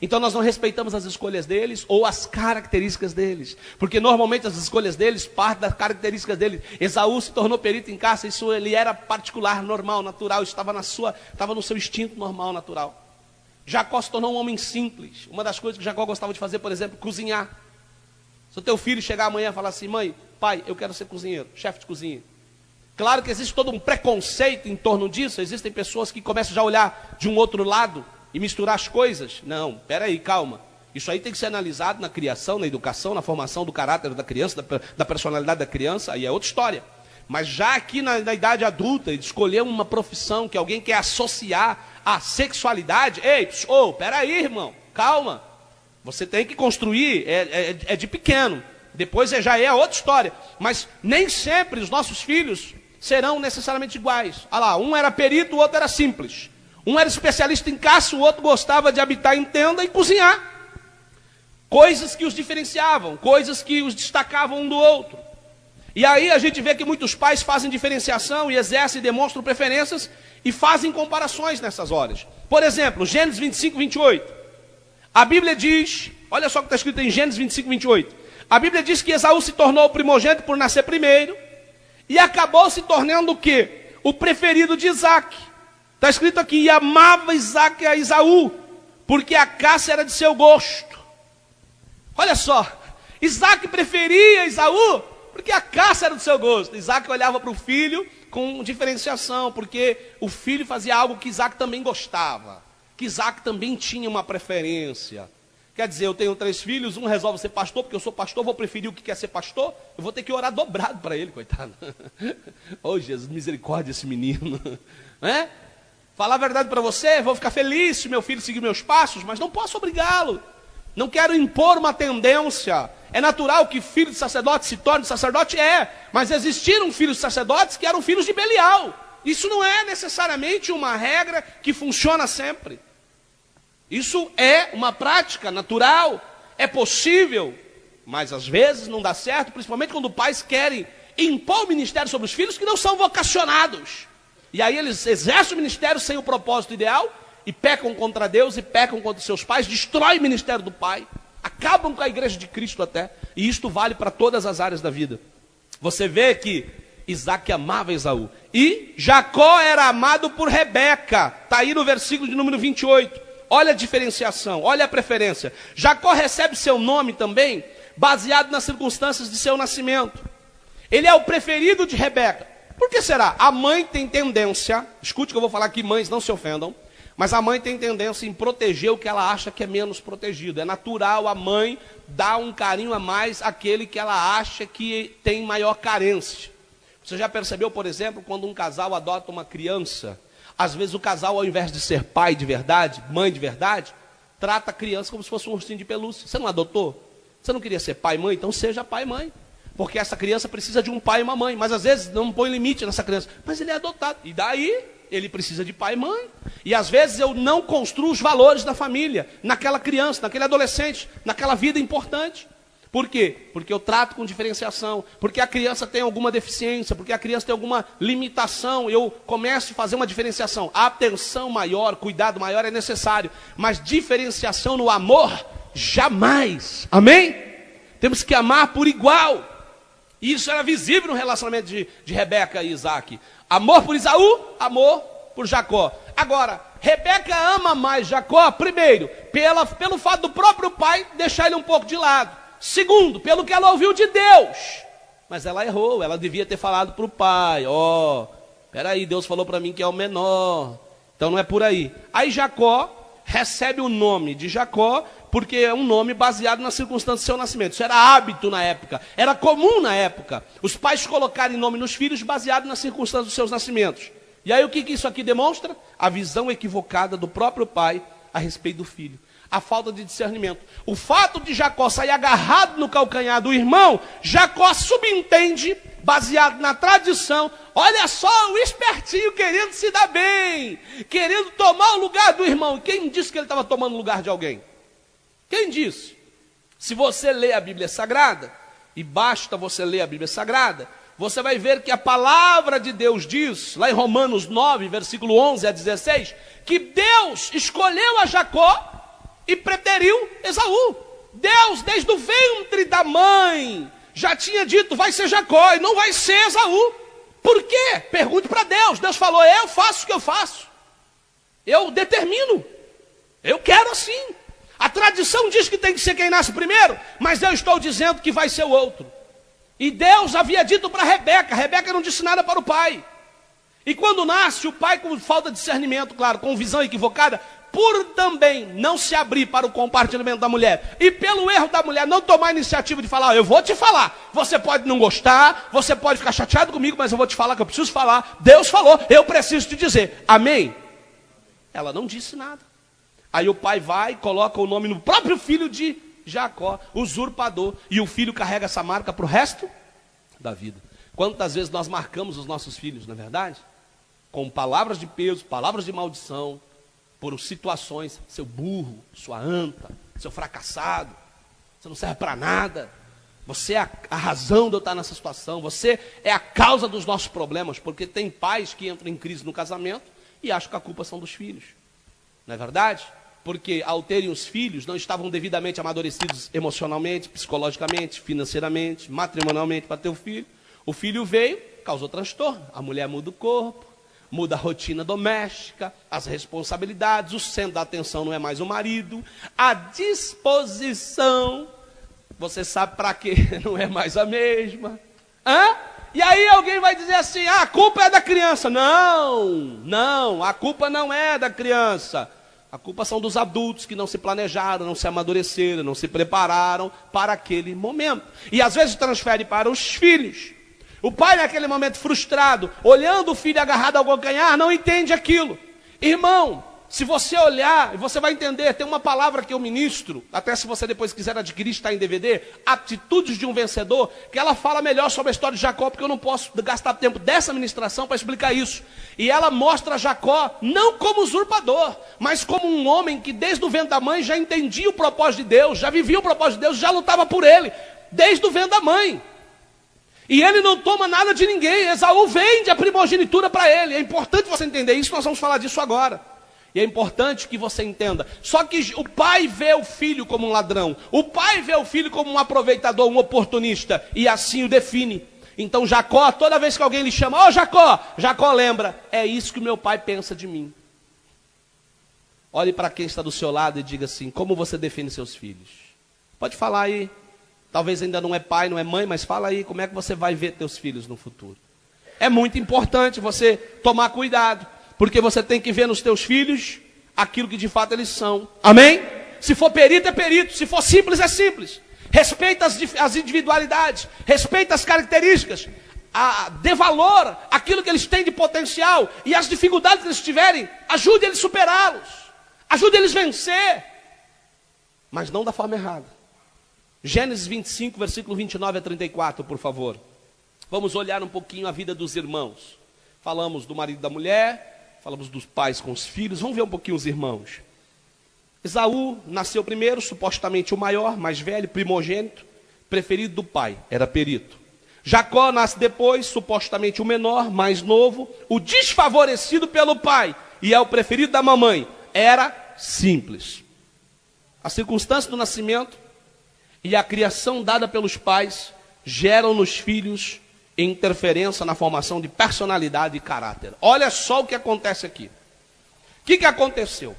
Então nós não respeitamos as escolhas deles ou as características deles. Porque normalmente as escolhas deles partem das características deles. Esaú se tornou perito em caça, isso ele era particular, normal, natural, estava no seu instinto normal, natural. Jacó se tornou um homem simples. Uma das coisas que Jacó gostava de fazer, por exemplo, cozinhar. Se o teu filho chegar amanhã e falar assim, mãe, pai, eu quero ser cozinheiro, chefe de cozinha. Claro que existe todo um preconceito em torno disso, existem pessoas que começam já a olhar de um outro lado e misturar as coisas. Não, peraí, calma. Isso aí tem que ser analisado na criação, na educação, na formação do caráter da criança, da personalidade da criança, aí é outra história. Mas já aqui na idade adulta, escolher uma profissão que alguém quer associar à sexualidade, ei, peraí, irmão, calma. Você tem que construir, é de pequeno. Depois já é outra história. Mas nem sempre os nossos filhos serão necessariamente iguais. Olha lá, um era perito, o outro era simples. Um era especialista em caça, o outro gostava de habitar em tenda e cozinhar. Coisas que os diferenciavam, coisas que os destacavam um do outro. E aí a gente vê que muitos pais fazem diferenciação e exercem e demonstram preferências e fazem comparações nessas horas. Por exemplo, Gênesis 25, 28. A Bíblia diz, olha só o que está escrito em Gênesis 25, 28. A Bíblia diz que Esaú se tornou o primogênito por nascer primeiro e acabou se tornando o quê? O preferido de Isaac. Está escrito aqui, e amava Isaac a Esaú, porque a caça era de seu gosto. Olha só, Isaac preferia Esaú, porque a caça era do seu gosto. Isaac olhava para o filho com diferenciação, porque o filho fazia algo que Isaac também gostava, que Isaac também tinha uma preferência. Quer dizer, eu tenho 3 filhos, um resolve ser pastor, porque eu sou pastor, vou preferir o que quer ser pastor, eu vou ter que orar dobrado para ele, coitado. Oh, Jesus, misericórdia esse menino. Né? Falar a verdade para você, vou ficar feliz se meu filho seguir meus passos, mas não posso obrigá-lo. Não quero impor uma tendência. É natural que filho de sacerdote se torne sacerdote? Mas existiram filhos de sacerdotes que eram filhos de Belial. Isso não é necessariamente uma regra que funciona sempre. Isso é uma prática natural, é possível, mas às vezes não dá certo, principalmente quando pais querem impor o ministério sobre os filhos que não são vocacionados. E aí eles exercem o ministério sem o propósito ideal e pecam contra Deus e pecam contra seus pais, destroem o ministério do pai, acabam com a igreja de Cristo até. E isto vale para todas as áreas da vida. Você vê que Isaac amava Esaú. E Jacó era amado por Rebeca. Está aí no versículo de número 28. Olha a diferenciação, olha a preferência. Jacó recebe seu nome também baseado nas circunstâncias de seu nascimento. Ele é o preferido de Rebeca. Por que será? A mãe tem tendência, escute o que eu vou falar aqui, mães não se ofendam, mas a mãe tem tendência em proteger o que ela acha que é menos protegido. É natural a mãe dar um carinho a mais àquele que ela acha que tem maior carência. Você já percebeu, por exemplo, quando um casal adota uma criança, às vezes o casal, ao invés de ser pai de verdade, mãe de verdade, trata a criança como se fosse um ursinho de pelúcia. Você não adotou? Você não queria ser pai e mãe? Então seja pai e mãe. Porque essa criança precisa de um pai e uma mãe. Mas às vezes não põe limite nessa criança. Mas ele é adotado. E daí ele precisa de pai e mãe. E às vezes eu não construo os valores da família naquela criança, naquele adolescente, naquela vida importante. Por quê? Porque eu trato com diferenciação. Porque a criança tem alguma deficiência. Porque a criança tem alguma limitação. Eu começo a fazer uma diferenciação. Atenção maior, cuidado maior é necessário. Mas diferenciação no amor, jamais. Amém? Temos que amar por igual. E isso era visível no relacionamento de Rebeca e Isaac. Amor por Esaú, amor por Jacó. Agora, Rebeca ama mais Jacó, primeiro, pelo fato do próprio pai deixar ele um pouco de lado. Segundo, pelo que ela ouviu de Deus. Mas ela errou, ela devia ter falado para o pai, peraí, Deus falou para mim que é o menor, então não é por aí. Aí Jacó recebe o nome de Jacó, porque é um nome baseado na circunstância do seu nascimento. Isso era hábito na época, era comum na época, os pais colocarem nome nos filhos baseado na circunstância dos seus nascimentos. E aí o que isso aqui demonstra? A visão equivocada do próprio pai a respeito do filho. A falta de discernimento. O fato de Jacó sair agarrado no calcanhar do irmão, Jacó subentende, baseado na tradição, olha só o espertinho querendo se dar bem, querendo tomar o lugar do irmão. Quem disse que ele estava tomando o lugar de alguém? Quem disse? Se você lê a Bíblia Sagrada, e basta você ler a Bíblia Sagrada, você vai ver que a palavra de Deus diz, lá em Romanos 9, versículo 11 a 16, que Deus escolheu a Jacó e preteriu Esaú. Deus, desde o ventre da mãe, já tinha dito, vai ser Jacó e não vai ser Esaú. Por quê? Pergunte para Deus. Deus falou, eu faço o que eu faço. Eu determino. Eu quero assim. A tradição diz que tem que ser quem nasce primeiro, mas eu estou dizendo que vai ser o outro. E Deus havia dito para Rebeca, Rebeca não disse nada para o pai. E quando nasce, o pai com falta de discernimento, claro, com visão equivocada, por também não se abrir para o compartilhamento da mulher, e pelo erro da mulher não tomar a iniciativa de falar, eu vou te falar, você pode não gostar, você pode ficar chateado comigo, mas eu vou te falar que eu preciso falar, Deus falou, eu preciso te dizer, amém? Ela não disse nada. Aí o pai vai e coloca o nome no próprio filho de Jacó, usurpador, e o filho carrega essa marca para o resto da vida. Quantas vezes nós marcamos os nossos filhos, não é verdade? Com palavras de peso, palavras de maldição, por situações, seu burro, sua anta, seu fracassado, você não serve para nada, você é a razão de eu estar nessa situação, você é a causa dos nossos problemas, porque tem pais que entram em crise no casamento e acham que a culpa são dos filhos, não é verdade? Porque ao terem os filhos, não estavam devidamente amadurecidos emocionalmente, psicologicamente, financeiramente, matrimonialmente para ter o filho veio, causou transtorno, a mulher muda o corpo, muda a rotina doméstica, as responsabilidades, o centro da atenção não é mais o marido, a disposição, você sabe para quê, não é mais a mesma. E aí alguém vai dizer assim, a culpa é da criança. Não, a culpa não é da criança. A culpa são dos adultos que não se planejaram, não se amadureceram, não se prepararam para aquele momento. E às vezes transfere para os filhos. O pai, naquele momento frustrado, olhando o filho agarrado ao calcanhar, não entende aquilo. Irmão, se você olhar, você vai entender, tem uma palavra que eu ministro, até se você depois quiser adquirir, está em DVD, Atitudes de um Vencedor, que ela fala melhor sobre a história de Jacó, porque eu não posso gastar tempo dessa ministração para explicar isso. E ela mostra Jacó não como usurpador, mas como um homem que desde o ventre da mãe já entendia o propósito de Deus, já vivia o propósito de Deus, já lutava por ele, desde o ventre da mãe. E ele não toma nada de ninguém. Esaú vende a primogenitura para ele. É importante você entender isso, nós vamos falar disso agora. E é importante que você entenda. Só que o pai vê o filho como um ladrão. O pai vê o filho como um aproveitador, um oportunista. E assim o define. Então Jacó, toda vez que alguém lhe chama, Jacó, Jacó lembra, é isso que o meu pai pensa de mim. Olhe para quem está do seu lado e diga assim, como você define seus filhos? Pode falar aí. Talvez ainda não é pai, não é mãe, mas fala aí como é que você vai ver teus filhos no futuro. É muito importante você tomar cuidado, porque você tem que ver nos teus filhos aquilo que de fato eles são. Amém? Se for perito, é perito. Se for simples, é simples. Respeita as individualidades, respeita as características, dê valor àquilo que eles têm de potencial, e as dificuldades que eles tiverem, ajude eles a superá-los, ajude eles a vencer, mas não da forma errada. Gênesis 25, versículo 29 a 34, por favor. Vamos olhar um pouquinho a vida dos irmãos. Falamos do marido e da mulher, falamos dos pais com os filhos, vamos ver um pouquinho os irmãos. Esaú nasceu primeiro, supostamente o maior, mais velho, primogênito, preferido do pai, era perito. Jacó nasce depois, supostamente o menor, mais novo, o desfavorecido pelo pai, e é o preferido da mamãe, era simples. A circunstância do nascimento e a criação dada pelos pais geram nos filhos interferência na formação de personalidade e caráter. Olha só o que acontece aqui. O que aconteceu?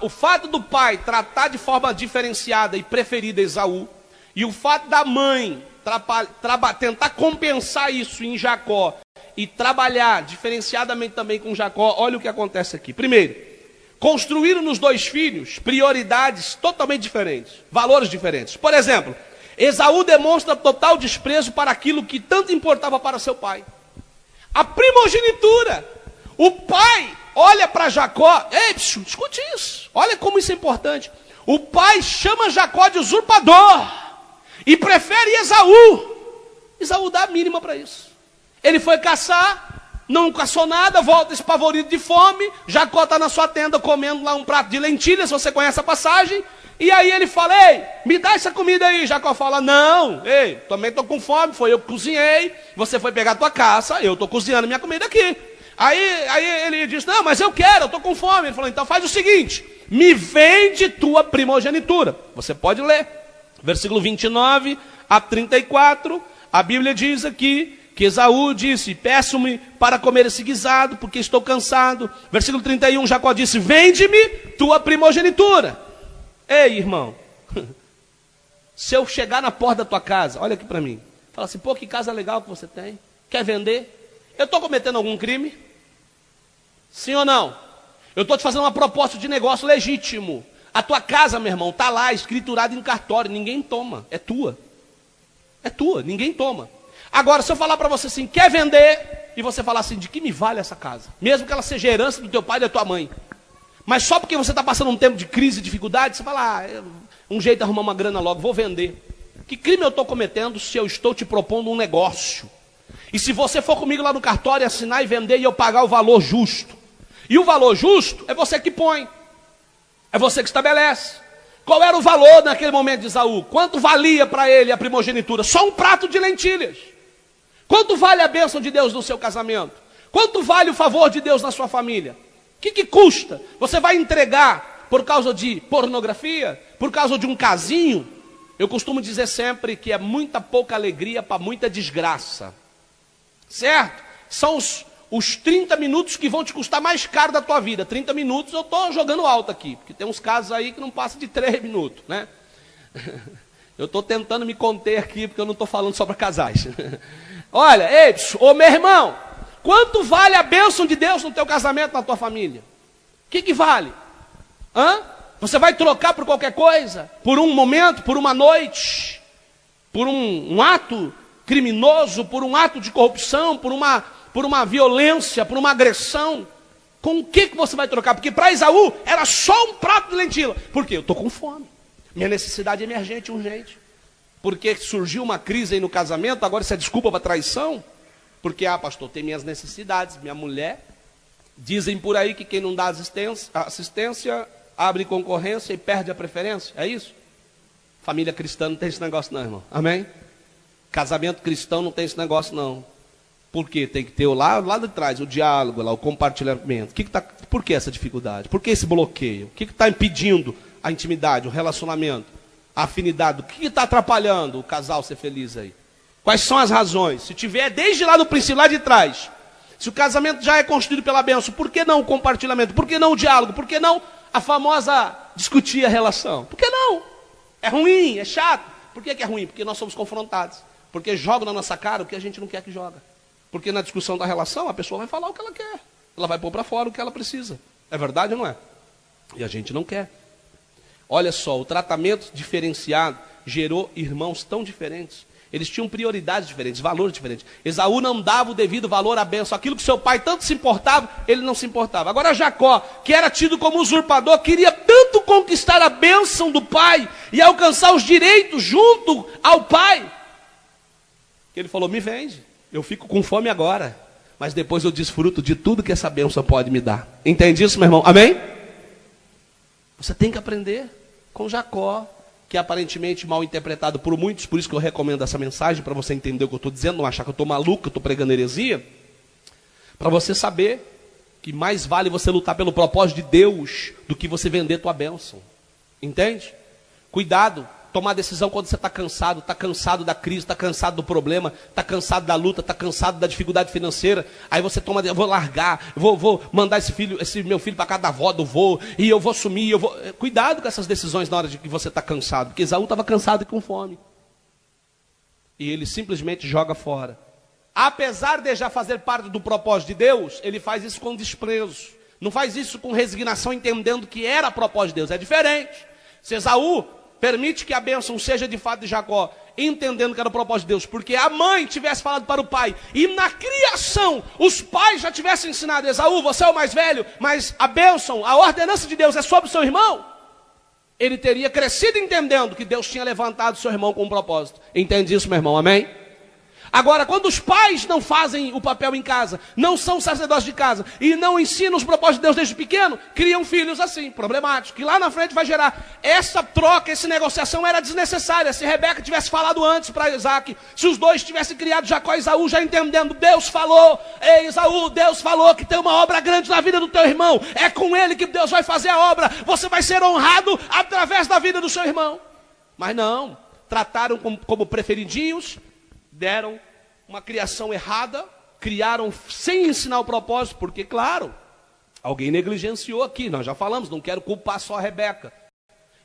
O fato do pai tratar de forma diferenciada e preferida Esaú, e o fato da mãe tentar compensar isso em Jacó e trabalhar diferenciadamente também com Jacó, olha o que acontece aqui. Primeiro, construíram nos dois filhos prioridades totalmente diferentes, valores diferentes. Por exemplo, Esaú demonstra total desprezo para aquilo que tanto importava para seu pai. A primogenitura. O pai olha para Jacó, escute isso, olha como isso é importante. O pai chama Jacó de usurpador e prefere Esaú. Esaú dá a mínima para isso. Ele foi caçar, não caçou nada, volta espavorido de fome. Jacó está na sua tenda comendo lá um prato de lentilhas, você conhece a passagem. E aí ele fala, me dá essa comida aí. Jacó fala, não, também estou com fome, foi eu que cozinhei, você foi pegar a tua caça, eu estou cozinhando minha comida aqui. Aí ele diz, não, mas eu quero, eu estou com fome. Ele falou, então faz o seguinte, me vende tua primogenitura. Você pode ler, versículo 29 a 34, a Bíblia diz aqui, que Esaú disse, peço-me para comer esse guisado, porque estou cansado. Versículo 31, Jacó disse, vende-me tua primogenitura. Ei, irmão, se eu chegar na porta da tua casa, olha aqui para mim, fala assim, pô, que casa legal que você tem, quer vender? Eu estou cometendo algum crime? Sim ou não? Eu estou te fazendo uma proposta de negócio legítimo. A tua casa, meu irmão, está lá, escriturada em cartório, ninguém toma, é tua, ninguém toma. Agora, se eu falar para você assim, quer vender, e você falar assim, de que me vale essa casa? Mesmo que ela seja herança do teu pai e da tua mãe. Mas só porque você está passando um tempo de crise e dificuldade, você fala, um jeito de arrumar uma grana logo, vou vender. Que crime eu estou cometendo se eu estou te propondo um negócio? E se você for comigo lá no cartório, assinar e vender e eu pagar o valor justo? E o valor justo é você que põe. É você que estabelece. Qual era o valor naquele momento de Esaú? Quanto valia para ele a primogenitura? Só um prato de lentilhas. Quanto vale a bênção de Deus no seu casamento? Quanto vale o favor de Deus na sua família? O que custa? Você vai entregar por causa de pornografia? Por causa de um casinho? Eu costumo dizer sempre que é muita pouca alegria para muita desgraça. Certo? São os 30 minutos que vão te custar mais caro da tua vida. 30 minutos eu estou jogando alto aqui, porque tem uns casos aí que não passam de 3 minutos, né? Eu estou tentando me conter aqui, porque eu não estou falando só para casais. Olha, meu irmão, quanto vale a bênção de Deus no teu casamento, na tua família? O que vale? Você vai trocar por qualquer coisa? Por um momento, por uma noite? Por um ato criminoso? Por um ato de corrupção? Por uma violência? Por uma agressão? Com o que você vai trocar? Porque para Esaú era só um prato de lentilha. Por quê? Eu estou com fome. Minha necessidade é emergente, urgente. Porque surgiu uma crise aí no casamento, agora isso é desculpa para traição? Porque, pastor, tem minhas necessidades, minha mulher. Dizem por aí que quem não dá assistência abre concorrência e perde a preferência. É isso? Família cristã não tem esse negócio não, irmão. Amém? Casamento cristão não tem esse negócio não. Por quê? Tem que ter lá de trás o diálogo, o compartilhamento. Por que essa dificuldade? Por que esse bloqueio? O que está impedindo a intimidade, o relacionamento, a afinidade? O que está atrapalhando o casal ser feliz aí? Quais são as razões? Se tiver desde lá do princípio, lá de trás, se o casamento já é construído pela bênção, por que não o compartilhamento? Por que não o diálogo? Por que não a famosa discutir a relação? Por que não? É ruim, é chato. Por que é ruim? Porque nós somos confrontados. Porque jogam na nossa cara o que a gente não quer que joga. Porque na discussão da relação, a pessoa vai falar o que ela quer. Ela vai pôr para fora o que ela precisa. É verdade ou não é? E a gente não quer. Olha só, o tratamento diferenciado gerou irmãos tão diferentes. Eles tinham prioridades diferentes, valores diferentes. Esaú não dava o devido valor à bênção. Aquilo que seu pai tanto se importava, ele não se importava. Agora Jacó, que era tido como usurpador, queria tanto conquistar a bênção do pai e alcançar os direitos junto ao pai, que ele falou, me vende. Eu fico com fome agora, mas depois eu desfruto de tudo que essa bênção pode me dar. Entende isso, meu irmão? Amém? Você tem que aprender com Jacó, que é aparentemente mal interpretado por muitos, por isso que eu recomendo essa mensagem, para você entender o que eu estou dizendo, não achar que eu estou maluco, que eu estou pregando heresia, para você saber que mais vale você lutar pelo propósito de Deus, do que você vender tua bênção. Entende? Cuidado. Tomar decisão quando você está cansado da crise, está cansado do problema, está cansado da luta, está cansado da dificuldade financeira. Aí você toma, eu vou largar, vou mandar esse meu filho para casa da avó do vô, e eu vou sumir, Cuidado com essas decisões na hora de que você está cansado, porque Esaú estava cansado e com fome. e ele simplesmente joga fora. Apesar de já fazer parte do propósito de Deus, ele faz isso com desprezo. Não faz isso com resignação, entendendo que era propósito de Deus. É diferente. Se Esaú permite que a bênção seja de fato de Jacó, entendendo que era o propósito de Deus, porque a mãe tivesse falado para o pai, e na criação os pais já tivessem ensinado: Esaú, você é o mais velho, mas a bênção, a ordenança de Deus é sobre o seu irmão, ele teria crescido entendendo que Deus tinha levantado seu irmão com um propósito. Entende isso, meu irmão? Amém? Agora, quando os pais não fazem o papel em casa, não são sacerdotes de casa, e não ensinam os propósitos de Deus desde pequeno, criam filhos assim, problemáticos, que lá na frente vai gerar. Essa troca, essa negociação era desnecessária. Se Rebeca tivesse falado antes para Isaac, se os dois tivessem criado Jacó e Esaú já entendendo: Deus falou, ei Esaú, Deus falou que tem uma obra grande na vida do teu irmão, é com ele que Deus vai fazer a obra, você vai ser honrado através da vida do seu irmão. Mas não, trataram como preferidinhos, deram uma criação errada, criaram sem ensinar o propósito, porque, claro, alguém negligenciou aqui. Nós já falamos, não quero culpar só a Rebeca.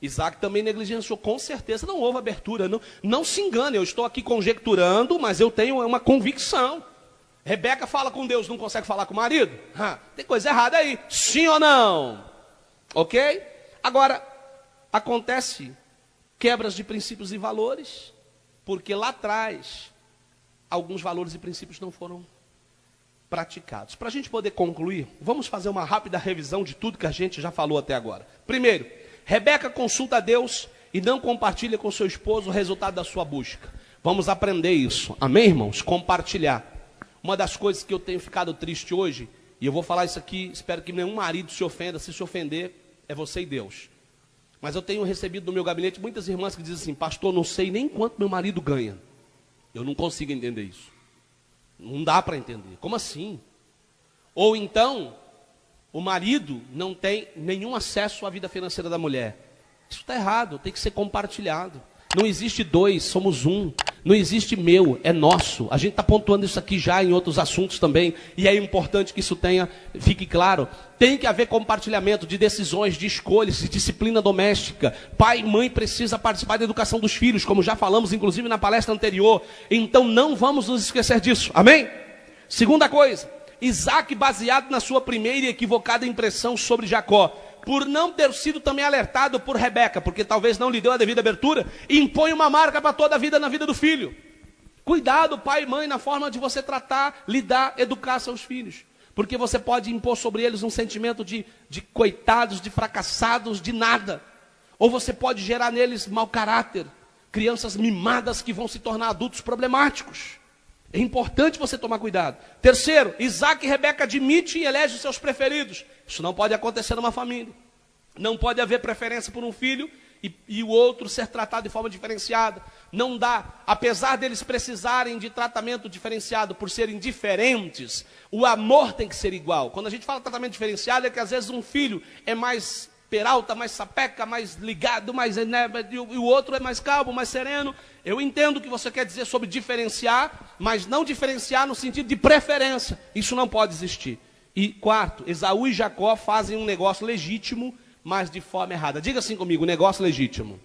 Isaac também negligenciou, com certeza não houve abertura. Não se engane, eu estou aqui conjecturando, mas eu tenho uma convicção. Rebeca fala com Deus, não consegue falar com o marido? Tem coisa errada aí, sim ou não? Ok? Agora, acontece quebras de princípios e valores, porque lá atrás alguns valores e princípios não foram praticados. Para a gente poder concluir, vamos fazer uma rápida revisão de tudo que a gente já falou até agora. Primeiro, Rebeca consulta a Deus e não compartilha com seu esposo o resultado da sua busca. Vamos aprender isso. Amém, irmãos? Compartilhar. Uma das coisas que eu tenho ficado triste hoje, e eu vou falar isso aqui, espero que nenhum marido se ofenda. Se se ofender, é você e Deus. Mas eu tenho recebido no meu gabinete muitas irmãs que dizem assim: pastor, não sei nem quanto meu marido ganha. Eu não consigo entender isso. Não dá para entender. Como assim? Ou então, o marido não tem nenhum acesso à vida financeira da mulher. Isso está errado, tem que ser compartilhado. Não existe dois, somos um. Não existe meu, é nosso. A gente está pontuando isso aqui já em outros assuntos também, e é importante que isso fique claro. Tem que haver compartilhamento de decisões, de escolhas, de disciplina doméstica. Pai e mãe precisam participar da educação dos filhos, como já falamos, inclusive na palestra anterior. Então não vamos nos esquecer disso, amém? Segunda coisa, Isaac, baseado na sua primeira e equivocada impressão sobre Jacó, por não ter sido também alertado por Rebeca, porque talvez não lhe deu a devida abertura, impõe uma marca para toda a vida na vida do filho. Cuidado, pai e mãe, na forma de você tratar, lidar, educar seus filhos. Porque você pode impor sobre eles um sentimento de coitados, de fracassados, de nada. Ou você pode gerar neles mau caráter, crianças mimadas que vão se tornar adultos problemáticos. É importante você tomar cuidado. Terceiro, Isaac e Rebeca admitem e elegem seus preferidos. Isso não pode acontecer numa família. Não pode haver preferência por um filho e o outro ser tratado de forma diferenciada. Não dá. Apesar deles precisarem de tratamento diferenciado por serem diferentes, o amor tem que ser igual. Quando a gente fala tratamento diferenciado, é que às vezes um filho é mais peralta, mais sapeca, mais ligado, e o outro é mais calmo, mais sereno. Eu entendo o que você quer dizer sobre diferenciar, mas não diferenciar no sentido de preferência. Isso não pode existir. E quarto, Esaú e Jacó fazem um negócio legítimo, mas de forma errada. Diga assim comigo, negócio legítimo,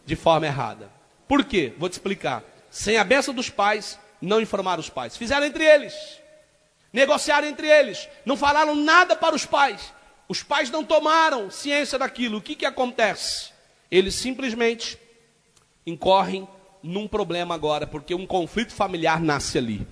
de forma errada. Por quê? Vou te explicar. Sem a bênção dos pais, não informaram os pais. Fizeram entre eles, negociaram entre eles, não falaram nada para os pais. Os pais não tomaram ciência daquilo. O que acontece? Eles simplesmente incorrem num problema agora, porque um conflito familiar nasce ali.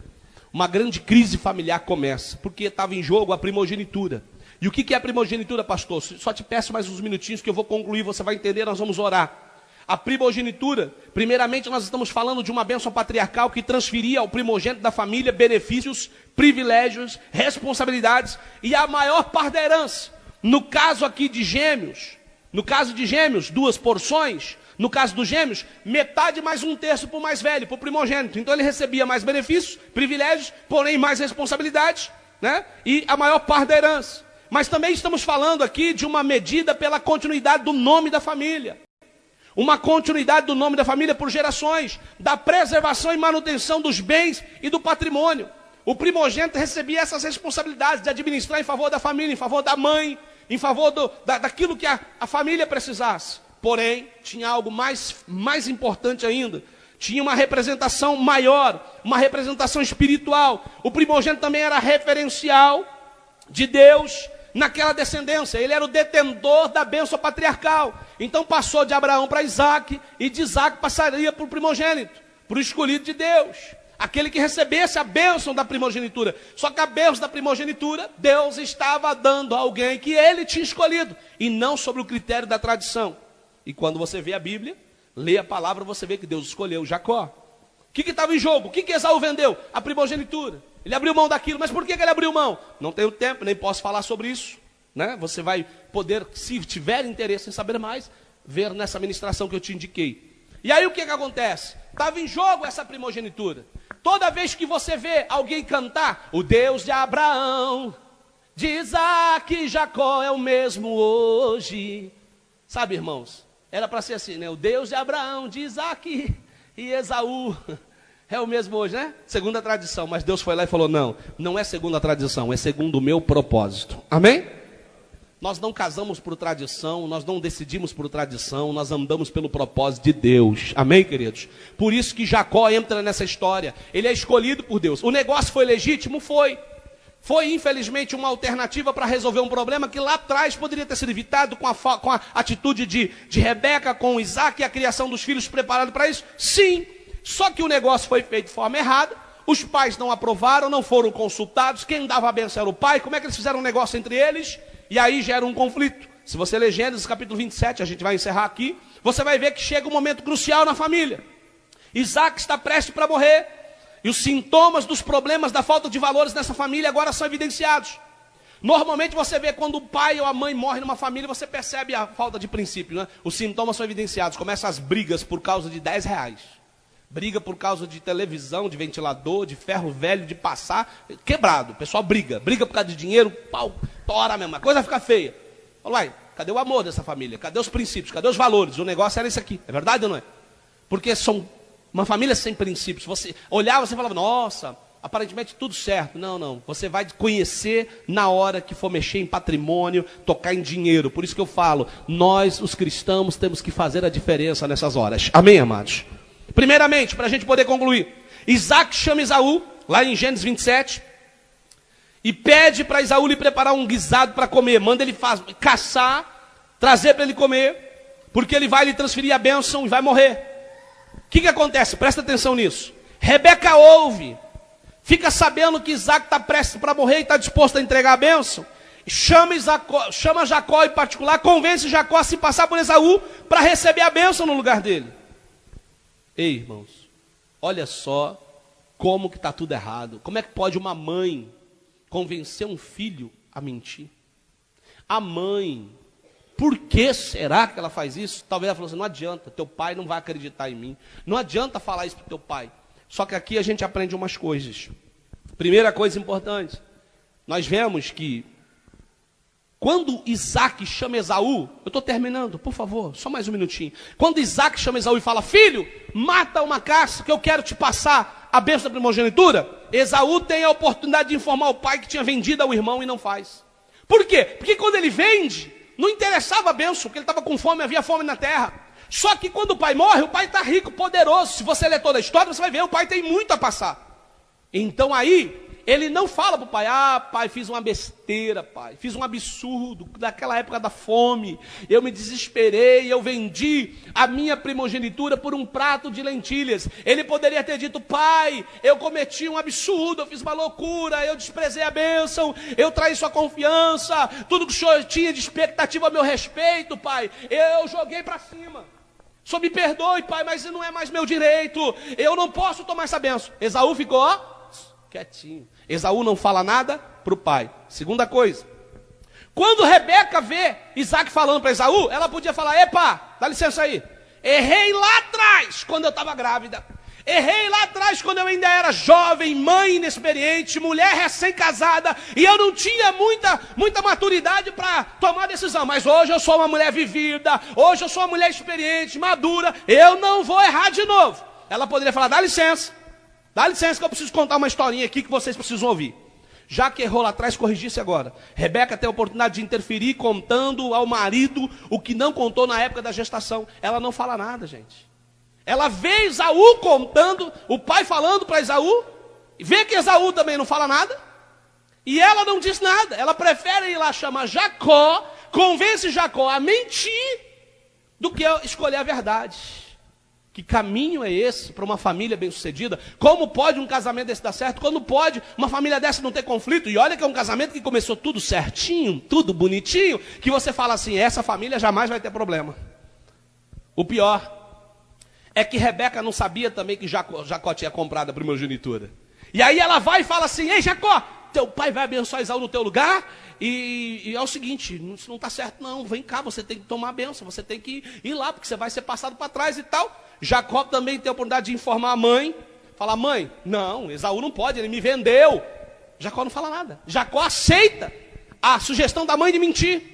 Uma grande crise familiar começa, porque estava em jogo a primogenitura. E o que é a primogenitura, pastor? Só te peço mais uns minutinhos que eu vou concluir, você vai entender, nós vamos orar. A primogenitura, primeiramente nós estamos falando de uma bênção patriarcal que transferia ao primogênito da família benefícios, privilégios, responsabilidades e a maior parte da herança. No caso aqui de gêmeos, 2 porções. No caso dos gêmeos, metade mais 1/3 para o mais velho, para o primogênito. Então ele recebia mais benefícios, privilégios, porém mais responsabilidades, né? E a maior parte da herança. Mas também estamos falando aqui de uma medida pela continuidade do nome da família. Uma continuidade do nome da família por gerações, da preservação e manutenção dos bens e do patrimônio. O primogênito recebia essas responsabilidades de administrar em favor da família, em favor da mãe, em favor daquilo que a família precisasse. Porém, tinha algo mais importante ainda. tinha uma representação maior, uma representação espiritual. O primogênito também era referencial de Deus naquela descendência. Ele era o detentor da bênção patriarcal. Então passou de Abraão para Isaac, e de Isaac passaria para o primogênito, para o escolhido de Deus, aquele que recebesse a bênção da primogenitura. Só que a bênção da primogenitura, Deus estava dando a alguém que ele tinha escolhido, e não sobre o critério da tradição. E quando você vê a Bíblia, lê a palavra, você vê que Deus escolheu Jacó. O que estava em jogo? O que Esaú vendeu? A primogenitura. Ele abriu mão daquilo. Mas por que ele abriu mão? Não tenho tempo, nem posso falar sobre isso, né? Você vai poder, se tiver interesse em saber mais, ver nessa ministração que eu te indiquei. E aí o que acontece? Estava em jogo essa primogenitura. Toda vez que você vê alguém cantar, o Deus de Abraão, de Isaac e Jacó é o mesmo hoje. Sabe, irmãos, era para ser assim, né? O Deus de Abraão, de Isaac e Esaú é o mesmo hoje, né? Segundo a tradição. Mas Deus foi lá e falou, não, não é segundo a tradição, é segundo o meu propósito. Amém? Nós não casamos por tradição, nós não decidimos por tradição, nós andamos pelo propósito de Deus. Amém, queridos? Por isso que Jacó entra nessa história. Ele é escolhido por Deus. O negócio foi legítimo? Foi. Foi, infelizmente, uma alternativa para resolver um problema que lá atrás poderia ter sido evitado com a atitude de Rebeca, com Isaac e a criação dos filhos preparado para isso? Sim. Só que o negócio foi feito de forma errada. Os pais não aprovaram, não foram consultados. Quem dava a benção era o pai. Como é que eles fizeram um negócio entre eles? E aí gera um conflito. Se você ler Gênesis capítulo 27, a gente vai encerrar aqui, você vai ver que chega um momento crucial na família. Isaac está prestes para morrer, e os sintomas dos problemas da falta de valores nessa família agora são evidenciados. Normalmente você vê quando o pai ou a mãe morre numa família, você percebe a falta de princípio, né? Os sintomas são evidenciados, começam as brigas por causa de R$10. Briga por causa de televisão, de ventilador, de ferro velho, de passar, quebrado. O pessoal briga por causa de dinheiro, pau, tora mesmo, a coisa fica feia. Fala, uai, cadê o amor dessa família? Cadê os princípios? Cadê os valores? O negócio era esse aqui, é verdade ou não é? Porque são uma família sem princípios. Você olhava, você falava, nossa, aparentemente tudo certo. Não, não, você vai conhecer na hora que for mexer em patrimônio, tocar em dinheiro. Por isso que eu falo, nós, os cristãos, temos que fazer a diferença nessas horas. Amém, amados? Primeiramente, para a gente poder concluir, Isaac chama Esaú, lá em Gênesis 27, e pede para Esaú lhe preparar um guisado para comer. Manda ele caçar, trazer para ele comer, porque ele vai lhe transferir a bênção e vai morrer. O que acontece? Presta atenção nisso. Rebeca ouve, fica sabendo que Isaac está prestes para morrer e está disposto a entregar a bênção. Chama Jacó em particular, convence Jacó a se passar por Esaú para receber a bênção no lugar dele. Ei, irmãos, olha só como que está tudo errado. Como é que pode uma mãe convencer um filho a mentir? A mãe, por que será que ela faz isso? Talvez ela falou assim, não adianta, teu pai não vai acreditar em mim. Não adianta falar isso para o teu pai. Só que aqui a gente aprende umas coisas. Primeira coisa importante, nós vemos que quando Isaac chama Esaú, eu estou terminando, por favor, só mais um minutinho. Quando Isaac chama Esaú e fala, filho, mata uma caça que eu quero te passar a bênção da primogenitura, Esaú tem a oportunidade de informar o pai que tinha vendido ao irmão e não faz. Por quê? Porque quando ele vende, não interessava a bênção, porque ele estava com fome, havia fome na terra. Só que quando o pai morre, o pai está rico, poderoso. Se você ler toda a história, você vai ver, o pai tem muito a passar. Então aí, ele não fala para o pai, pai, fiz uma besteira, pai, fiz um absurdo, naquela época da fome, eu me desesperei, eu vendi a minha primogenitura por um prato de lentilhas. Ele poderia ter dito, pai, eu cometi um absurdo, eu fiz uma loucura, eu desprezei a bênção, eu traí sua confiança, tudo que o senhor tinha de expectativa a meu respeito, pai, eu joguei para cima. Só me perdoe, pai, mas não é mais meu direito, eu não posso tomar essa bênção. Esaú ficou, quietinho. Esaú não fala nada para o pai. Segunda coisa, quando Rebeca vê Isaac falando para Esaú, ela podia falar, epa, dá licença aí, errei lá atrás, quando eu estava grávida, errei lá atrás, quando eu ainda era jovem, mãe inexperiente, mulher recém-casada, e eu não tinha muita maturidade para tomar decisão, mas hoje eu sou uma mulher vivida, hoje eu sou uma mulher experiente, madura, eu não vou errar de novo. Ela poderia falar, dá licença que eu preciso contar uma historinha aqui que vocês precisam ouvir. Já que errou lá atrás, corrigisse agora. Rebeca tem a oportunidade de interferir contando ao marido o que não contou na época da gestação. Ela não fala nada, gente. Ela vê Esaú contando, o pai falando para Esaú, vê que Esaú também não fala nada, e ela não diz nada. Ela prefere ir lá chamar Jacó, convence Jacó a mentir, do que escolher a verdade. Que caminho é esse para uma família bem-sucedida? Como pode um casamento desse dar certo? Quando pode uma família dessa não ter conflito? E olha que é um casamento que começou tudo certinho, tudo bonitinho, que você fala assim, essa família jamais vai ter problema. O pior é que Rebeca não sabia também que Jacó tinha comprado a primogenitura. E aí ela vai e fala assim, ei Jacó, teu pai vai abençoar Esaú no teu lugar, e é o seguinte, isso não está certo não, vem cá, você tem que tomar a bênção, você tem que ir lá, porque você vai ser passado para trás e tal. Jacó também tem a oportunidade de informar a mãe, falar, mãe, não, Esaú não pode, ele me vendeu. Jacó não fala nada, Jacó aceita a sugestão da mãe de mentir.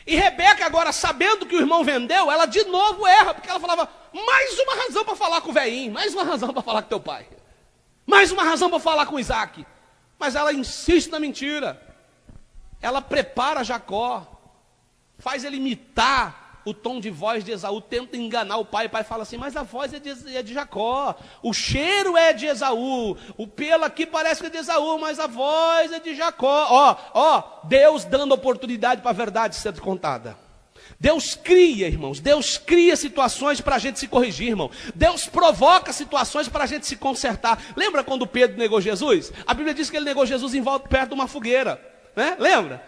E Rebeca agora, sabendo que o irmão vendeu, ela de novo erra, porque ela falava, mais uma razão para falar com o velhinho, mais uma razão para falar com teu pai, mais uma razão para falar com Isaac. Mas ela insiste na mentira. Ela prepara Jacó, faz ele imitar o tom de voz de Esaú, tenta enganar o pai fala assim, mas a voz é de Jacó, o cheiro é de Esaú, o pelo aqui parece que é de Esaú, mas a voz é de Jacó. Deus dando oportunidade para a verdade ser contada. Deus cria, irmãos, Deus cria situações para a gente se corrigir, irmão. Deus provoca situações para a gente se consertar. Lembra quando Pedro negou Jesus? A Bíblia diz que ele negou Jesus em volta perto de uma fogueira. Né? Lembra?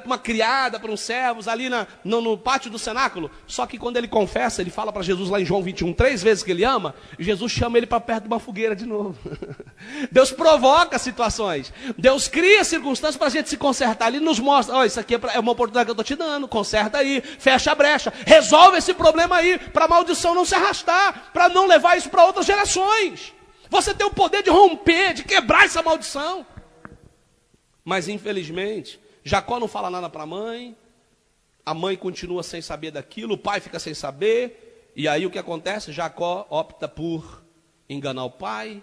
Uma criada, para uns servos ali no pátio do cenáculo. Só que quando ele confessa, ele fala para Jesus lá em João 21, 3 vezes que ele ama, e Jesus chama ele para perto de uma fogueira de novo. Deus provoca situações, Deus cria circunstâncias para a gente se consertar. Ele nos mostra, isso aqui é uma oportunidade que eu estou te dando, conserta aí, fecha a brecha, resolve esse problema aí, para a maldição não se arrastar, para não levar isso para outras gerações. Você tem o poder de romper, de quebrar essa maldição. Mas infelizmente, Jacó não fala nada para a mãe continua sem saber daquilo, o pai fica sem saber, e aí o que acontece? Jacó opta por enganar o pai,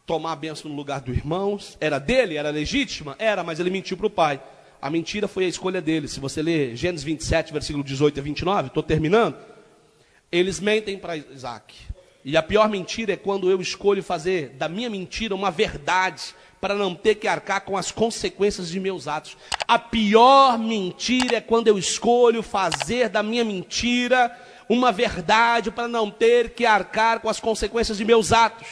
tomar a bênção no lugar do irmão. Era dele? Era legítima? Era, mas ele mentiu para o pai. A mentira foi a escolha dele. Se você ler Gênesis 27, versículo 18 a 29, estou terminando, eles mentem para Isaac. E a pior mentira é quando eu escolho fazer da minha mentira uma verdade, para não ter que arcar com as consequências de meus atos. A pior mentira é quando eu escolho fazer da minha mentira uma verdade, para não ter que arcar com as consequências de meus atos.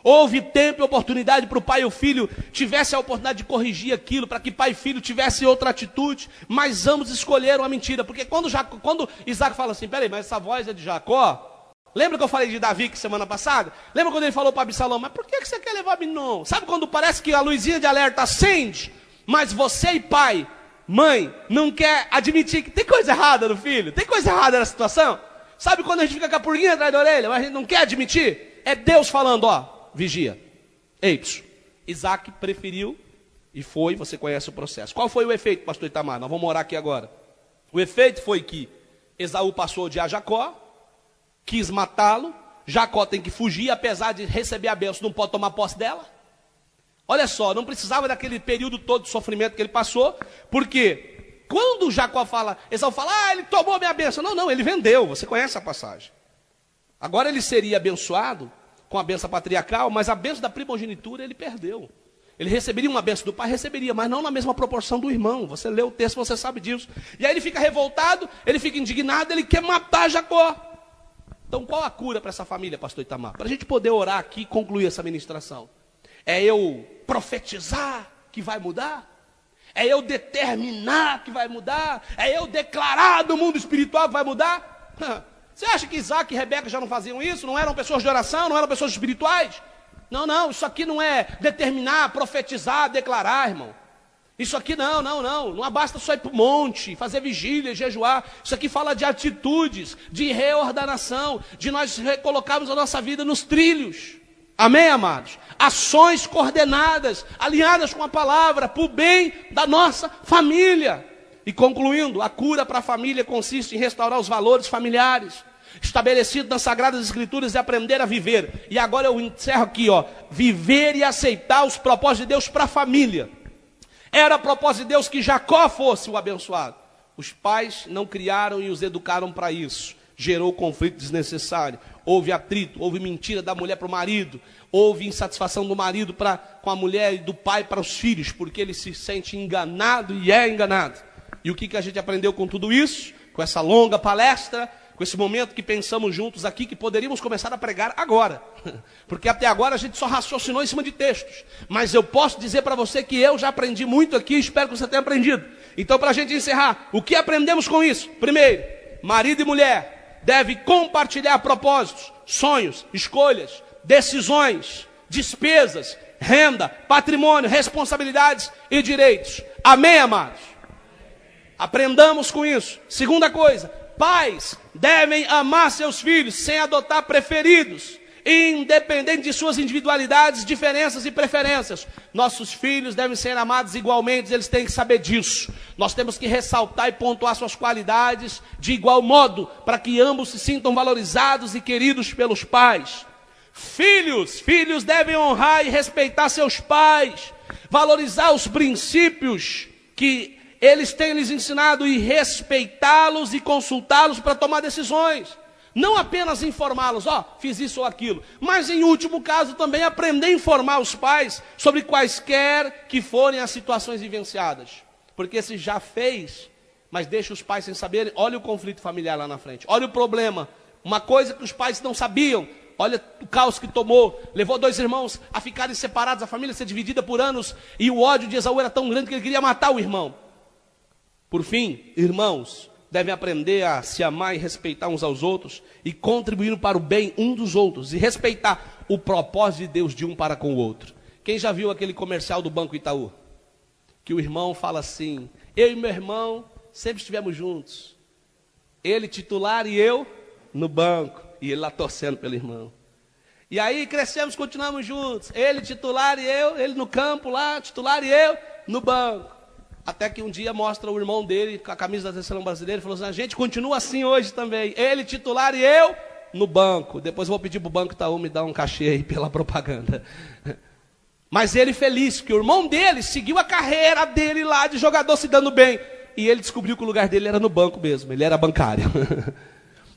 Houve tempo e oportunidade para o pai e o filho tivessem a oportunidade de corrigir aquilo, para que pai e filho tivessem outra atitude, mas ambos escolheram a mentira. Porque quando Isaac fala assim, peraí, mas essa voz é de Jacó? Lembra que eu falei de Davi que semana passada? Lembra quando ele falou para Absalão, mas por que você quer levar Aminon? Sabe quando parece que a luzinha de alerta acende, mas você e pai, mãe, não quer admitir que tem coisa errada no filho? Tem coisa errada na situação? Sabe quando a gente fica com a pulguinha atrás da orelha, mas a gente não quer admitir? É Deus falando, vigia. Isaac preferiu e foi, você conhece o processo. Qual foi o efeito, pastor Itamar? Nós vamos orar aqui agora. O efeito foi que Esaú passou a odiar Jacó, quis matá-lo, Jacó tem que fugir, apesar de receber a bênção, não pode tomar posse dela. Olha só, não precisava daquele período todo de sofrimento que ele passou, porque quando Jacó fala, Esaú fala, ele tomou a minha bênção. Não, ele vendeu, você conhece a passagem. Agora ele seria abençoado com a bênção patriarcal, mas a bênção da primogenitura ele perdeu. Ele receberia uma bênção do pai, receberia, mas não na mesma proporção do irmão. Você lê o texto, você sabe disso. E aí ele fica revoltado, ele fica indignado, ele quer matar Jacó. Então qual a cura para essa família, pastor Itamar? Para a gente poder orar aqui e concluir essa ministração. É eu profetizar que vai mudar? É eu determinar que vai mudar? É eu declarar no mundo espiritual que vai mudar? Você acha que Isaac e Rebeca já não faziam isso? Não eram pessoas de oração? Não eram pessoas espirituais? Não, isso aqui não é determinar, profetizar, declarar, irmão. Isso aqui não basta só ir para o monte, fazer vigília, jejuar. Isso aqui fala de atitudes, de reordenação, de nós recolocarmos a nossa vida nos trilhos. Amém, amados? Ações coordenadas, alinhadas com a palavra, para o bem da nossa família. E concluindo, a cura para a família consiste em restaurar os valores familiares, estabelecidos nas Sagradas Escrituras, e aprender a viver. E agora eu encerro aqui, viver e aceitar os propósitos de Deus para a família. Era propósito de Deus que Jacó fosse o abençoado. Os pais não criaram e os educaram para isso. gerou conflito desnecessário. Houve atrito, houve mentira da mulher para o marido, houve insatisfação do marido com a mulher e do pai para os filhos, porque ele se sente enganado e é enganado. E o que a gente aprendeu com tudo isso? Com essa longa palestra, com esse momento que pensamos juntos aqui, que poderíamos começar a pregar agora. Porque até agora a gente só raciocinou em cima de textos. Mas eu posso dizer para você que eu já aprendi muito aqui, espero que você tenha aprendido. Então, para a gente encerrar, o que aprendemos com isso? Primeiro, marido e mulher devem compartilhar propósitos, sonhos, escolhas, decisões, despesas, renda, patrimônio, responsabilidades e direitos. Amém, amados? Aprendamos com isso. Segunda coisa, pais devem amar seus filhos sem adotar preferidos, independente de suas individualidades, diferenças e preferências. Nossos filhos devem ser amados igualmente, eles têm que saber disso. Nós temos que ressaltar e pontuar suas qualidades de igual modo, para que ambos se sintam valorizados e queridos pelos pais. Filhos devem honrar e respeitar seus pais, valorizar os princípios que eles têm lhes ensinado e respeitá-los e consultá-los para tomar decisões. Não apenas informá-los, fiz isso ou aquilo, mas em último caso também aprender a informar os pais sobre quaisquer que forem as situações vivenciadas. Porque se já fez, mas deixa os pais sem saberem, olha o conflito familiar lá na frente, olha o problema, uma coisa que os pais não sabiam, olha o caos que tomou, levou 2 irmãos a ficarem separados, a família ser dividida por anos, e o ódio de Esaú era tão grande que ele queria matar o irmão. Por fim, irmãos, devem aprender a se amar e respeitar uns aos outros e contribuir para o bem um dos outros e respeitar o propósito de Deus de um para com o outro. Quem já viu aquele comercial do Banco Itaú? Que o irmão fala assim, eu e meu irmão sempre estivemos juntos. Ele titular e eu no banco. E ele lá torcendo pelo irmão. E aí crescemos, continuamos juntos. Ele titular e eu, ele no campo lá, titular e eu no banco. Até que um dia mostra o irmão dele com a camisa da seleção brasileira e falou assim, a gente continua assim hoje também. Ele titular e eu no banco. Depois eu vou pedir para o Banco Itaú me dar um cachê aí pela propaganda. Mas ele feliz, que o irmão dele seguiu a carreira dele lá de jogador se dando bem. E ele descobriu que o lugar dele era no banco mesmo, ele era bancário.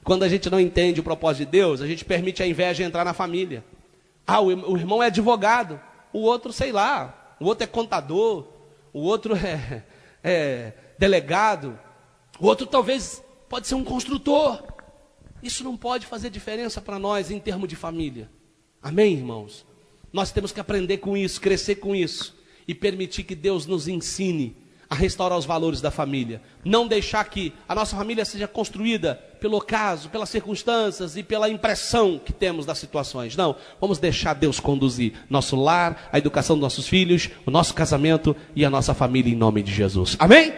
Quando a gente não entende o propósito de Deus, a gente permite a inveja entrar na família. O irmão é advogado, o outro sei lá, o outro é contador, o outro é delegado, o outro talvez pode ser um construtor. Isso não pode fazer diferença para nós em termos de família. Amém, irmãos? Nós temos que aprender com isso, crescer com isso e permitir que Deus nos ensine a restaurar os valores da família. Não deixar que a nossa família seja construída pelo ocaso, pelas circunstâncias e pela impressão que temos das situações. Não, vamos deixar Deus conduzir nosso lar, a educação dos nossos filhos, o nosso casamento e a nossa família em nome de Jesus. Amém?